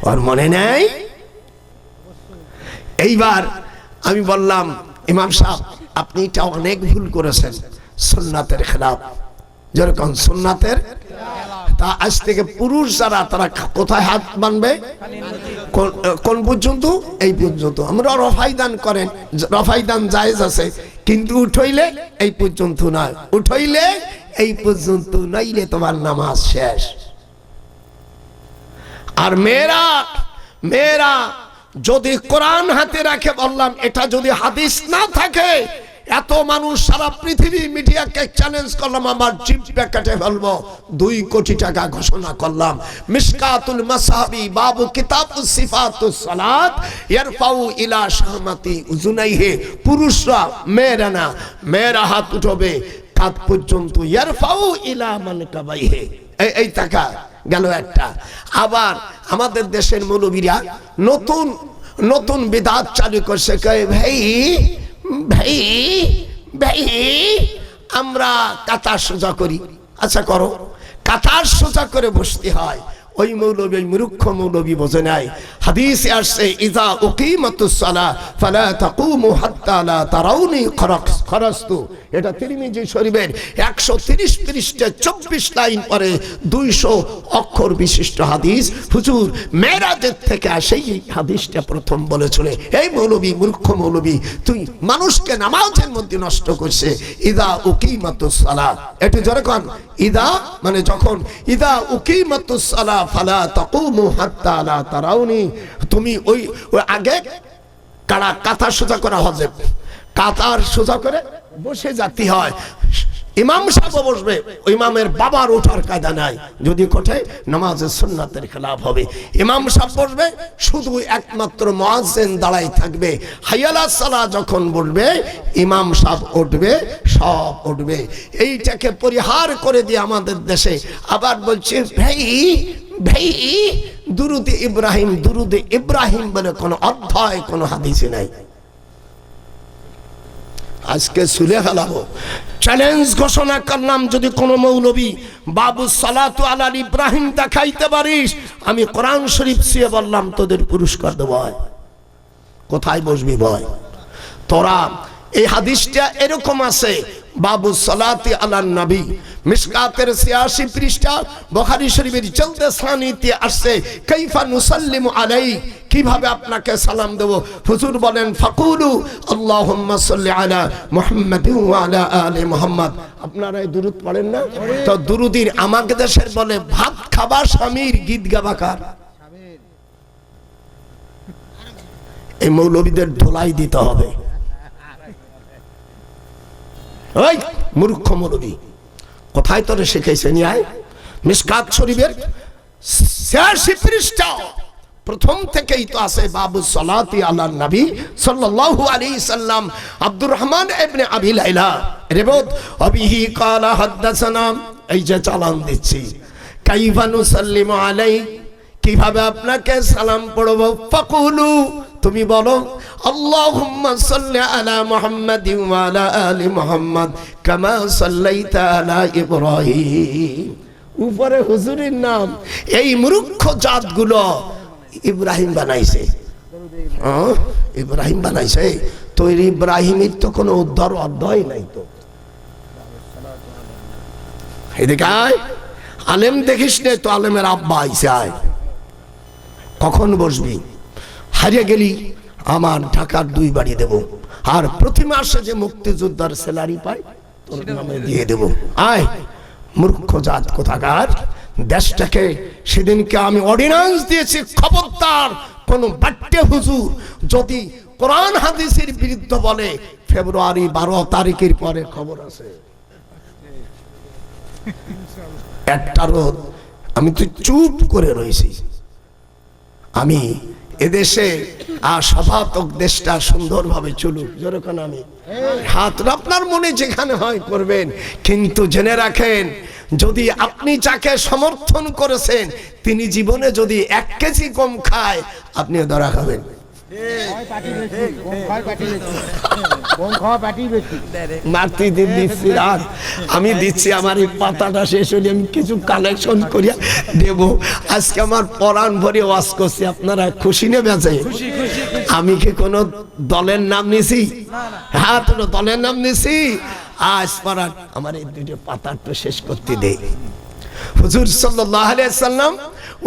ওর মনে নেই। এইবার আমি বললাম, ইমাম সাহেব আপনি এটা অনেক ভুল করেছেন, সুন্নাতের খেলাফ। যেরকম সুন্নাতের, তা আজ থেকে পুরুষ যারা তারা কোথায় হাত বানবে? কোন পর্যন্ত? এই পর্যন্ত। আমরা রফাই দান করেন, রফাই দান জায়েজ আছে, কিন্তু উঠাইলে এই পর্যন্ত নয়, উঠাইলে এই পর্যন্ত, নাইলে তোমার নামাজ শেষ। আর মেয়েরা যদি কোরআন হাতে রাখে, বললাম এটা যদি হাদিস না থাকে, এত মানুষ সারা পৃথিবী মিডিয়াকে চ্যালেঞ্জ করলাম, আমার জিহ্বা কেটে ফেলবো। 2 কোটি টাকা ঘোষণা করলাম। মিশকাতুল মাসাবি বাবু কিতাবুস সিফাতুস সালাত ইয়ারফাউ ইলা শাহমাতি উযুনাইহি। পুরুষরা, মেয়েরা না, মেয়েরা হাত উঠাবে কাঁধ পর্যন্ত, ইয়ারফাউ ইলা মানকাবাইহি। এই টাকা গেল একটা। আবার আমাদের দেশের মৌলবীরা নতুন নতুন বিদআত চালু করছে, কয় ভাই ভাই ভাই আমরা কাতার সোজা করি। আচ্ছা করো, কাতার সোজা করে বসতে হয়, ওই মৌলবী, ওই মূর্খ মৌলবী বোঝে নাই। হাদিসে আসছে ইযা উকিমাতুস সালাহ ফালা তাকুমু হাত্তা লা তারাউনি খরাস্তু। এটা তিরমিজি শরীফের 130 পৃষ্ঠা 24 লাইন পরে 200 অক্ষর বিশিষ্ট হাদিস। হুজুর মেরাজের থেকে আসে এই হাদিসটা প্রথম বলেছিল, এই মৌলবী, মূর্খ মৌলবী, তুই মানুষকে নামাজের মধ্যে নষ্ট করছে। ইযা উকিমাতুস সালাহ, এটা জোরে কোন, ইদা মানে যখন, ইদা উকিমাতুস সালাহ ফালা তাকুমু হাত্তা লা তারাউনি। তুমি ওই আগে কাঁথা সোজা করা হবে, কাতার সোজা করে বসে যেতে হয়। ইমাম সাহেব বসবে, ইমামের বাবার ওঠার কায়দা নাই, যদি কোথায় নামাজের সুন্নাতের খেলাফ হবে। ইমাম সাহেব বসবে, শুধু একমাত্র মুয়াজ্জিন দাঁড়াই থাকবে। হাইয়ালা সালাহ যখন বলবে ইমাম সাহেব উঠবে, সব উঠবে। এইটাকে পরিহার করে দিয়ে আমাদের দেশে আবার বলছে ভাই ভাই দুরুদে ইব্রাহিম, দুরুদে ইব্রাহিম বলে কোন অধ্যায়, কোন হাদিসে নাই। আজকে সুলে ফেলাবো, চ্যালেঞ্জ ঘোষণা করলাম, যদি কোন মৌলবী বাবু সালাতু আলা ইব্রাহিম দেখাইতে পারিস, আমি কোরআন শরীফ ছুঁয়ে বললাম তোদের পুরস্কার দেব। কোথায় বসবি ভয় তোরা? এই হাদিসটা এরকম আছে, বাবু সালাতি আলা নবী, মিশকাতের 86 পৃষ্ঠা, বুখারী শরীফের জলদে সানিতে আসছে কাইফা নুসাল্লিমু আলাইহি, কিভাবে আপনাকে সালাম দেব। হুজুর বলেন ফাকুলু আল্লাহুম্মা সাল্লি আলা মুহাম্মাদিন ওয়া আলা আলি মুহাম্মাদ। আপনারা এই দুরূদ পড়েন না? তো দুরুদির আমাকে দেশের বলে ভাত খাবা স্বামীর, গীত গাবা কার? এই মৌলবীদের ধোলাই দিতে হবে। ওই মূর্খ মৌলবী, কোথায় তোরে শিখাইছে নিয়ে? মিশকাত শরীফের 86 পৃষ্ঠা প্রথম থেকেই তো আছে বাবু সালাতি আলা নবী সাল্লাল্লাহু আলাইহি সাল্লাম। আব্দুর রহমান ইবনে আবি লাইলা রিবাত আবিহি ক্বালা হাদাসানা, এই যে চালান দিচ্ছি, কাইফা নুসাল্লিমু আলাইহি, কিভাবে আপনাকে সালাম পড়ব। ফাকুলু, তুমি বলো আল্লাহুম্মা সাল্লি আলা মুহাম্মাদিন ওয়া আলা আলি মুহাম্মাদ কামা সাল্লাইতা আলা ইব্রাহিম। উপরে হুজুরের নাম। এই মূর্খ জাতগুলো ইব্রাহিম বানাইছে, ইব্রাহিম বানাইছে। তো ইব্রাহিমের তো কোনো উদ্ধার অধ্যায় নাই। তো এদিকে আয়, আলেম দেখিস নে তো, আলেমের আব্বা আইসে, আয়। কখন বসবি? হারিয়ে গেলি আমার ঢাকার 2 বাড়ি দেব, আর প্রতি মাসে যে মুক্তিযোদ্ধার স্যালারি পাই তোর নামে দিয়ে দেব। আয় মূর্খ জাত কোথাকার। দেশটাকে সেদিনকে আমি অর্ডিন্যান্স দিয়েছি, খবরদার কোন বাট্টে হুজুর যদি কোরআন হাদিসের বিরুদ্ধে বলে, ফেব্রুয়ারি 12 তারিখের পরে খবর আছে একটা রোদ, আমি তো চুপ করে রয়েছি। আমি এদেশে সভাতক দেশটা সুন্দরভাবে চলুক, যেরকম আমি হাত আপনার মনে যেখানে হয় করবেন, কিন্তু জেনে রাখেন যদি আপনি যাকে সমর্থন করেছেন তিনি জীবনে যদি 1 কেজি কম খায়, আপনিও ধরা খাবেন। আমি দিচ্ছি, আমার এই পাতাটা শেষ হলে আমি কিছু কালেকশন করিয়া দেব। আজকে আমার পরাণ ভরে ওয়াজ করছি, আপনারা খুশি নেবে? আমি কি কোন দলের নাম নিছি? হ্যাঁ, তো দলের নাম নিছি। আজ পরাণ আমার এই 2টো পাতা তো শেষ করতে দে। হুজুর সাল্লাল্লাহু আলাইহি সাল্লাম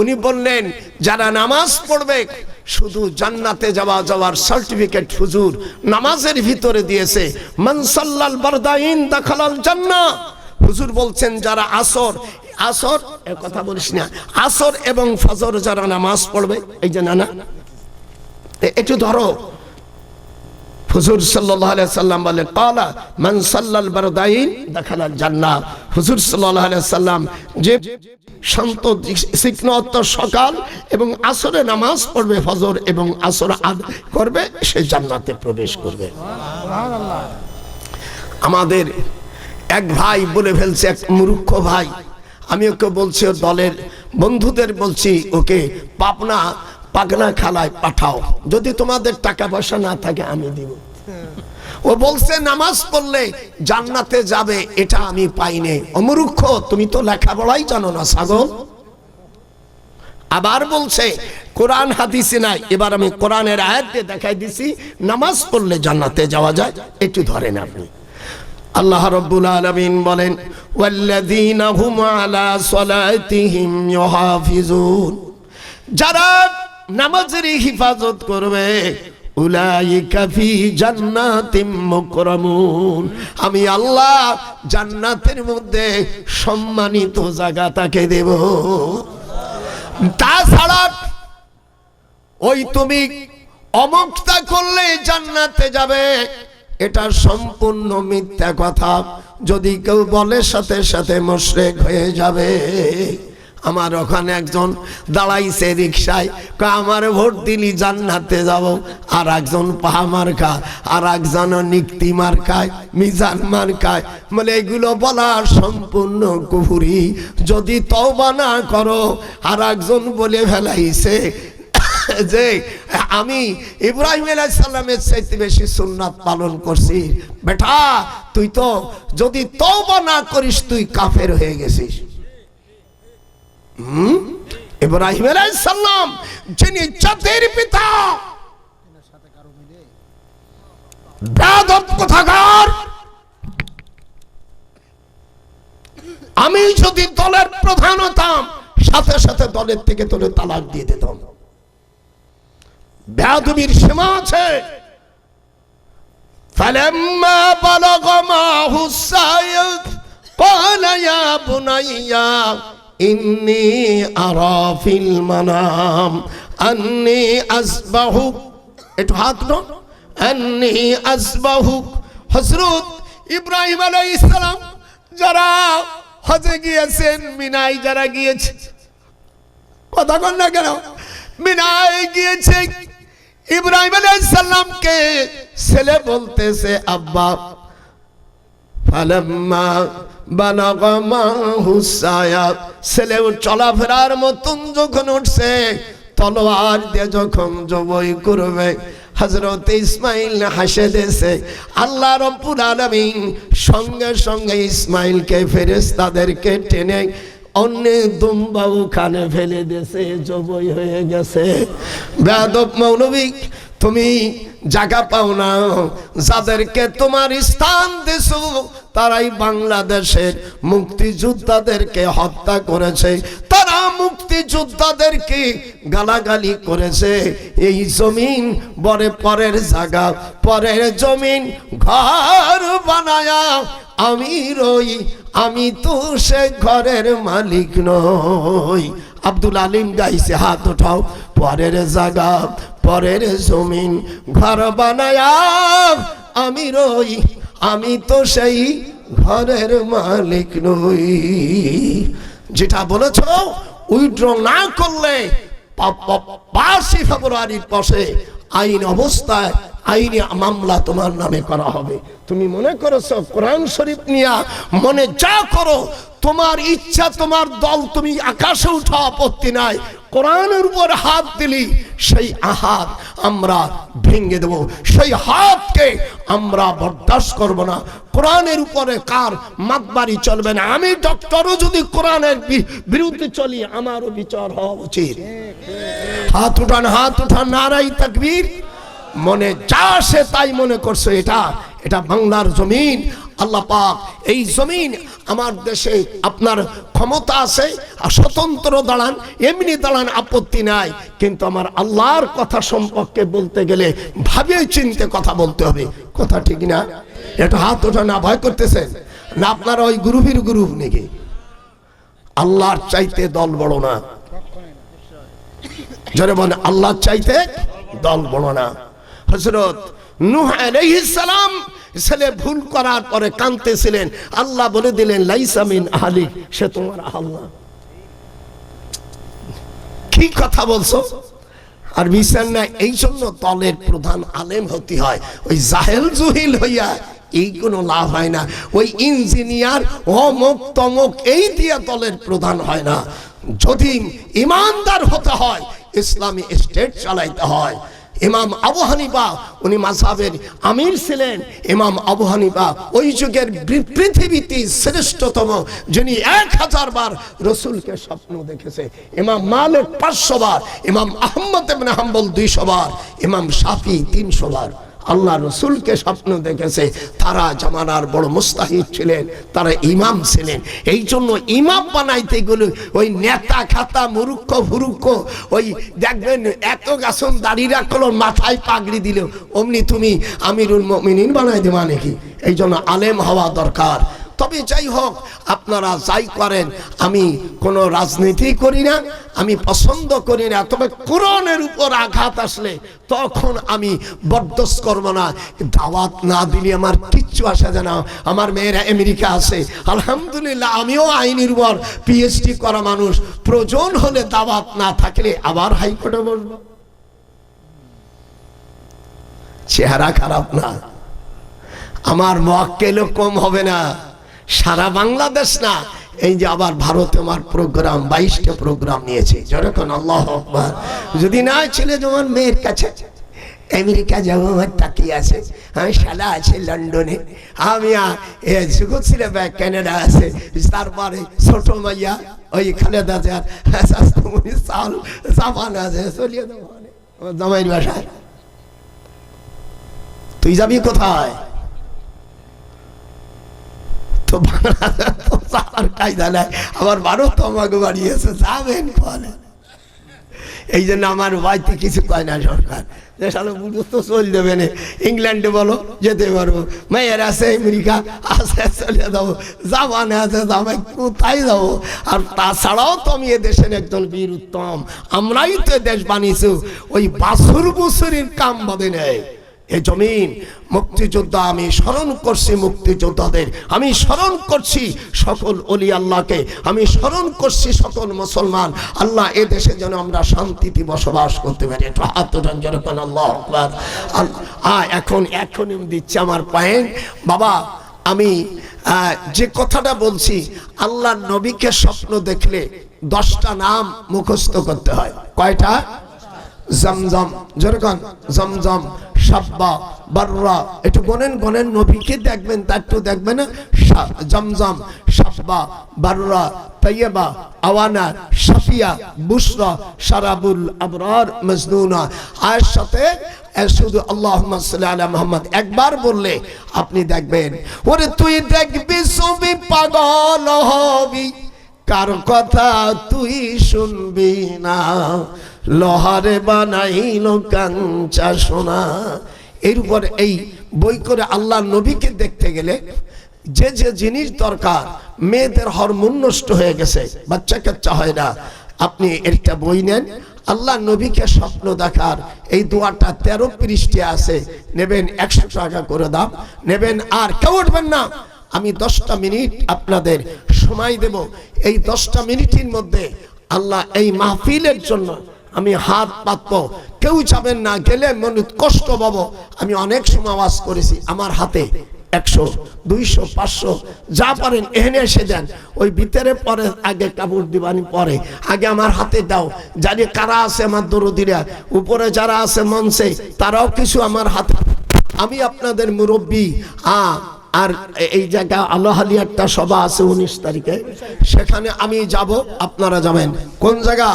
উনি বললেন, যারা নামাজ পড়বে শুধু জান্নাতে যাওয়ার সার্টিফিকেট হুজুর নামাজের ভিতরে দিয়েছে। মান সাল্লাল বারদাইন দাখালাল জান্নাহ। হুজুর বলছেন যারা আসর এ কথা বলিস না, আসর এবং ফজর যারা নামাজ পড়বে, এই যে না একটু ধরো, হুজুর সাল্লাল্লাহু আলাইহি সাল্লাম বলেন ক্বালা মান সাল্লাল বারদাইন দাখালাল জান্নাহ। হুজুর সাল্লাল্লাহু আলাইহি সাল্লাম যে শান্ত সিকনত সকাল এবং আসরে নামাজ পড়বে, ফজর এবং আসর আদায় করবে, সে জান্নাতে প্রবেশ করবে। আমাদের এক ভাই বলে ফেলছে, এক মূর্খ ভাই, আমি ওকে বলছি, ওর দলের বন্ধুদের বলছি, ওকে পাগনা খালায় পাঠাও, যদি তোমাদের টাকা পয়সা না থাকে আমি দিব। ও বলছে নামাজ পড়লে জান্নাতে যাবে, এটা আমি পাইনি। অমূর্খ, তুমি তো লেখাপড়াই জানো না ছাগল। আবার বলছে কোরআন হাদিসে নাই। এবার আমি কোরআনের আয়াত দিয়ে দেখাই দিছি নামাজ পড়লে জান্নাতে যাওয়া যায়। একটু ধরেন আপনি। আল্লাহ রাব্বুল আলামিন বলেন ওয়াল্লাযীনা হুম আলা সালাতিহিম ইউহাফিজুন, যারা নামাজের হিফাজত করবে উলাইকা ফি জান্নাতিম মুকরামুন, আমি আল্লাহ জান্নাতের মধ্যে সম্মানিত জায়গা তাকে দেব। তাছাড়া ওই তুমি অমুকতা করলে জান্নাতে যাবে, এটা সম্পূর্ণ মিথ্যা কথা। যদি কেউ বলে সাথে সাথে মুশরিক হয়ে যাবে। আমার ওখানে একজন দাঁড়াইছে রিক্সায়, আমার ভোট দিলি জান্নাতে যাব। আর একজন পাহা মার্কা, আর একজন নিক্তি মার্কায়, মিজান মার্কায়। বলে এগুলো বলা সম্পূর্ণ কুফরি, যদি তওবা না করো। আর একজন বলে ফেলাইছে যে আমি ইব্রাহিম আলাইহিস সালামের চাইতে বেশি সুন্নাত পালন করছি। বেটা তুই তো যদি তওবা না করিস তুই কাফের হয়ে গেছিস। ইব্রাহিম আলাইহিস সালাম যিনি জাতির পিতা, বেয়াদব কোথাকার। আমি যদি দলের প্রধান হতাম সাথে সাথে দলের থেকে তোলে তালাক দিয়ে দিতাম। বেয়াদবির সীমা আছে। ফালাম্মা বালাগা মাহু সাইয়্য ক্বালা ইয়া বুনাইয়া ইন্নী আরা ফিল মানাম আন্নী আসবাহুক, একটু হাত নো, আন্নী আসবাহুক। হযরত ইব্রাহিম আলাইহিস সালাম যারা হজে গিয়েছেন, মিনায় যারা গিয়েছে, কথা কন না কেন, মিনায় গিয়েছে, ইব্রাহিম আলাইহিস সালামকে ছেলে বলতেছে আব্বা। ফালাম্মা বালাগা মাহু সায়া, ছেলে চলাফেরার মতন যখন উঠছে, তলোয়ার দিয়ে যখন জবাই করবে, হযরত ইসমাইল হাসে দিয়েছে। আল্লাহ রাব্বুল আলামিন সঙ্গে সঙ্গে ইসমাইলকে ফেরেশতাদেরকে টেনে অন্য দুম্বা ওখানে ফেলে দিয়েছে, জবাই হয়ে গেছে। বেয়াদব মৌলবী, তুমি জায়গা পাও না। যাদেরকে তোমার স্থান দিছো তারাই বাংলাদেশের মুক্তিযোদ্ধাদেরকে হত্যা করেছে, তারা মুক্তিযোদ্ধাদেরকে গালাগালি করেছে। এই জমিন বরে পরের জায়গা, পরের জমিন ঘর বানায়া আমি রই, আমি তো সে ঘরের মালিক নই। আব্দুল আলিম গাইছে, হাত উঠাও। পরের জায়গা, পরের জমিন ঘর বানায়া আমি রই, আমি তো সেই ঘরের মালিক নই। যেটা বলেছ উইথড্র না করলে 5 ফেব্রুয়ারির পরে আইন অবস্থায় আইনি মামলা তোমার নামে করা হবে। তুমি মনে করেছো কোরআন শরীফ নিয়ে মনে যা করো, তোমার ইচ্ছা, তোমার দল, তুমি আকাশে উঠা আপত্তি নাই। কোরআনের উপর হাত দিলি সেই হাত আমরা ভেঙে দেব, সেই হাতকে আমরা বরদাস্ত করব না। কোরআনের উপরে কার মাতবাড়ি চলবে না। আমি ডক্টরও যদি কোরআনের বিরুদ্ধে চলি আমারও বিচার হওয়া উচিত। হাত উঠান, হাত উঠান, নারাই তাকবীর। মনে যা আসে তাই মনে করছো এটা বাংলার জমিন। আল্লাহ পাক এই জমিন আমার দেশে আপনার ক্ষমতা আছে, আর স্বতন্ত্র দাঁড়ান, এমনি দাঁড়ান, আপত্তি নাই। কিন্তু আমার আল্লাহর কথা সম্পর্কে বলতে গেলে ভাবে চিন্তে কথা বলতে হবে। কথা ঠিক না? এটা হাত ওঠা না, ভয় করতেছেন না আপনারা ওই গ্রুপের গ্রুপ নাকি? আল্লাহর চাইতে দল বড় না। যারা বলে আল্লাহর চাইতে দল বড় না। হযরত নূহ আলাইহিস সালাম ছেলে ভুল করার পরে কাঁদতেছিলেন, আল্লাহ বলে দিলেন লাইসা মিন আহলিক, সে তোমার আহল না। কি কথা বলছো? আর বিচার না। এই জন্য দলের প্রধান আলেম হতে হয়। ওই জাহেল জুহিল হইয়া এই কোনো লাভ হয় না। ওই ইঞ্জিনিয়ার অমুক তমুক এই দিয়ে দলের প্রধান হয় না। যদি ইমানদার হতে হয়, ইসলামী স্টেট চালাইতে হয়, ইমাম আবু হানিফা উনি মাযহাবের আমির ছিলেন। ইমাম আবু হানিফা ওই যুগের পৃথিবীতে শ্রেষ্ঠতম, যিনি 1000 বার রসুলকে স্বপ্ন দেখেছে। ইমাম মালিক 500 বার, ইমাম আহমদ ইবনে হাম্বল 200 বার, ইমাম শাফি 300 বার আল্লাহ রসুলকে স্বপ্ন দেখেছে। তারা জামানার বড় মুস্তাহিদ ছিলেন, তারা ইমাম ছিলেন। এই জন্য ইমাম বানাইতে গেলে ওই নেতা খাতা মুরুক্ষ ফুরুক্ষ ওই দেখবেন এত গাছন দাড়ি রাখলো, মাথায় পাগড়ি দিল, অমনি তুমি আমিরুল মুমিনিন বানাই দেবা নাকি? এই জন্য আলেম হওয়া দরকার। তবে যাই হোক, আপনারা যাই করেন, আমি কোনো রাজনীতি করি না, আমি পছন্দ করি না। তবে কোরআনের উপর আঘাত আসলে তখন আমি বরদাস্ত করব না। দাওয়াত না দিলে আমার কিচ্ছু আসে যায় না। আমার মেয়েরা আমেরিকা আছে, আলহামদুলিল্লাহ, আমিও আইনের উপর পিএইচডি করা মানুষ। প্রয়োজন হলে দাওয়াত না থাকলে আবার হাইকোর্টে বসবো। চেহারা খারাপ না, আমার মক্কেলও কম হবে না, সারা বাংলাদেশ না, এই যে আবার ভারতে আমার প্রোগ্রাম 22টা প্রোগ্রাম নিয়েছে। যখন আল্লাহু আকবার, যদি না চলে যেমন মেয়ের কাছে আমেরিকা যাবো, আমার টাকি আছে, আমি শালা আছে লন্ডনে, আমি জগৎ ছিল কানাডা আছে, তারপরে ছোট মাইয়া ওই খালেদা সাবান আছে, চলিয়ে দেবো জামাইয়ের বাসায়। তুই যাবি কোথায়? তো কায়দা নাই, আবার ভারত আমাকে বাড়িয়েছে, যাবেন ফলে। এই জন্য আমার বাড়িতে কিছু কয় না সরকার, যে সালে বুঝো তো চল দেবে না, ইংল্যান্ডে বলো যেতে পারবো, মেয়ের আছে আমেরিকা আছে, চলে যাবো, জামানে আছে জামাই, কোথায় যাবো? আর তাছাড়াও তো আমি এদেশের একজন বীর উত্তম, আমরাই তো দেশ বানিয়েছি, ওই বাছুর বুছুরির কাম বাদে নেই। এ জমিন মুক্তিযোদ্ধা, আমি স্মরণ করছি মুক্তিযোদ্ধাদের, আমি স্মরণ করছি সকল ওলি আল্লাহকে, আমি স্মরণ করছি সকল মুসলমান। আল্লাহ এ দেশে যেন আমরা শান্তিতে বসবাস করতে পারি। একটু হাত উঠান যেরকম আল্লাহু আকবার। এখন দিচ্ছে আমার পয়েন্ট। বাবা, আমি যে কথাটা বলছি, আল্লাহর নবীকে স্বপ্ন দেখলে 10টা নাম মুখস্থ করতে হয়। কয়টা? জমজম, যেরকম জমজম, সাব্বা, বাররা, একটু গনেন, নবীকে দেখবেন, তার একটু দেখবেন না। জমজম, সাব্বা, বাররা, তাইয়্যিবা, আওয়ানা, শাফিয়া, বুশরা, শারাবুল আবরার, মজনুনা। আর সাথে শুধু আল্লাহুম্মা সাল্লি আলা মুহাম্মদ একবার বললে আপনি দেখবেন, ওরে তুই দেখবি ছবি পাগল হবি, কার কথা তুই শুনবি না, লোহারে বানাইলো কাঞ্চা সোনা। এর উপর এই বই করে আল্লাহ নবীকে দেখতে গেলে যে যে জিনিস দরকার, মেয়েদের হরমোন নষ্ট হয়ে গেছে, বাচ্চা কাচ্চা হয় না, আপনি একটা বই নেন, আল্লাহ নবীকে স্বপ্ন দেখার এই দোয়াটা 13 পৃষ্ঠাে আছে, নেবেন 100 টাকা করে দাম নেবেন, আর কেউ উঠবেন না। আমি 10টা মিনিট আপনাদের সময় দেব, এই 10টা মিনিটের মধ্যে আল্লাহ এই মাহফিলের জন্য আমি হাত পাতবো, কেউ যাবেন না, গেলে মনে কষ্ট পাবো। আমি অনেক সময় আওয়াজ করেছি, আমার হাতে 100, 200, 500 যা পারেন এখানে এসে দেন, ওই ভিতরে পরে আগে কাপড় দিবানি, পরে আগে আমার হাতে দাও। জানি কারা আছে আমার দরদিরা, উপরে যারা আছে মঞ্চে, তারাও কিছু আমার হাতে। আমি আপনাদের মুরব্বী। আর এই জায়গা আলোহালি একটা সভা আছে 19 তারিখে, সেখানে আমি যাব, আপনারা যাবেন। কোন জায়গা?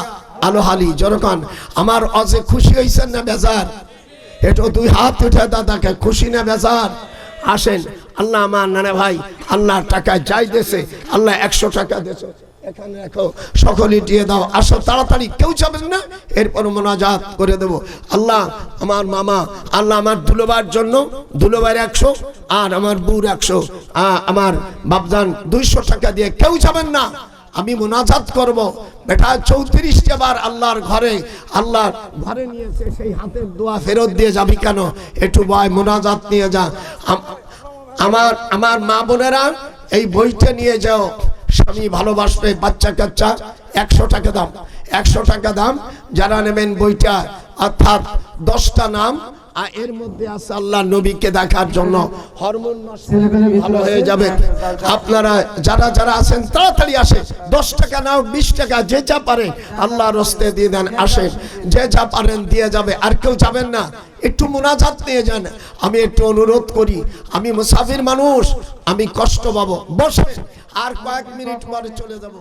আলোহালি। জনগণ আমার অজে খুশি হয়েছেন না বেজার? এটা 2 হাত উঠে দাদাকে, খুশি না বেজার? আসেন। আল্লাহ আমার নানা ভাই আল্লাহর টাকা যাই দেশে, আল্লাহ 100 টাকা দেশে এখানে রাখো, সকলে দিয়ে দাও, আসো তাড়াতাড়ি, কেউ যাবেন না, এরপর মোনাজাত করে দেব। আল্লাহ আমার মামা, আল্লাহ আমার দুলোবার জন্য, দুলোবার 100 আর আমার বুর 100, আমার বাপজান 200 টাকা দিয়ে, কেউ যাবেন না, আমি মোনাজাত করব। বেটা 34টা বার আল্লাহর ঘরে, আল্লাহর ঘরে নিয়েছে, সেই হাতের দোয়া ফেরত দিয়ে যাবি কেন? একটু ভয় মোনাজাত নিয়ে যা। আমার মা বোনেরা এই বইটা নিয়ে যাও, স্বামী ভালোবাসবে, বাচ্চা কাচ্চা 100 টাকা দাম, 100 টাকা দাম। যারা নেবেন বইটা, অর্থাৎ 10টা নাম আর এর মধ্যে আছে আল্লাহ নবীকে দেখার জন্য হরমোন ভালো হয়ে যাবে। আপনারা যারা যারা আছেন তাড়াতাড়ি আসে, 10 টাকা নাও 20 টাকা যে যা পারে আল্লাহর রাস্তে দিয়ে দেন, আসেন যে যা পারেন দিয়ে যাবে। আর কেউ যাবেন না, একটু মুনাজাত নিয়ে যান। আমি একটু অনুরোধ করি, আমি মুসাফির মানুষ, আমি কষ্ট পাবো, বসেন, আর কয়েক মিনিট পরে চলে যাব।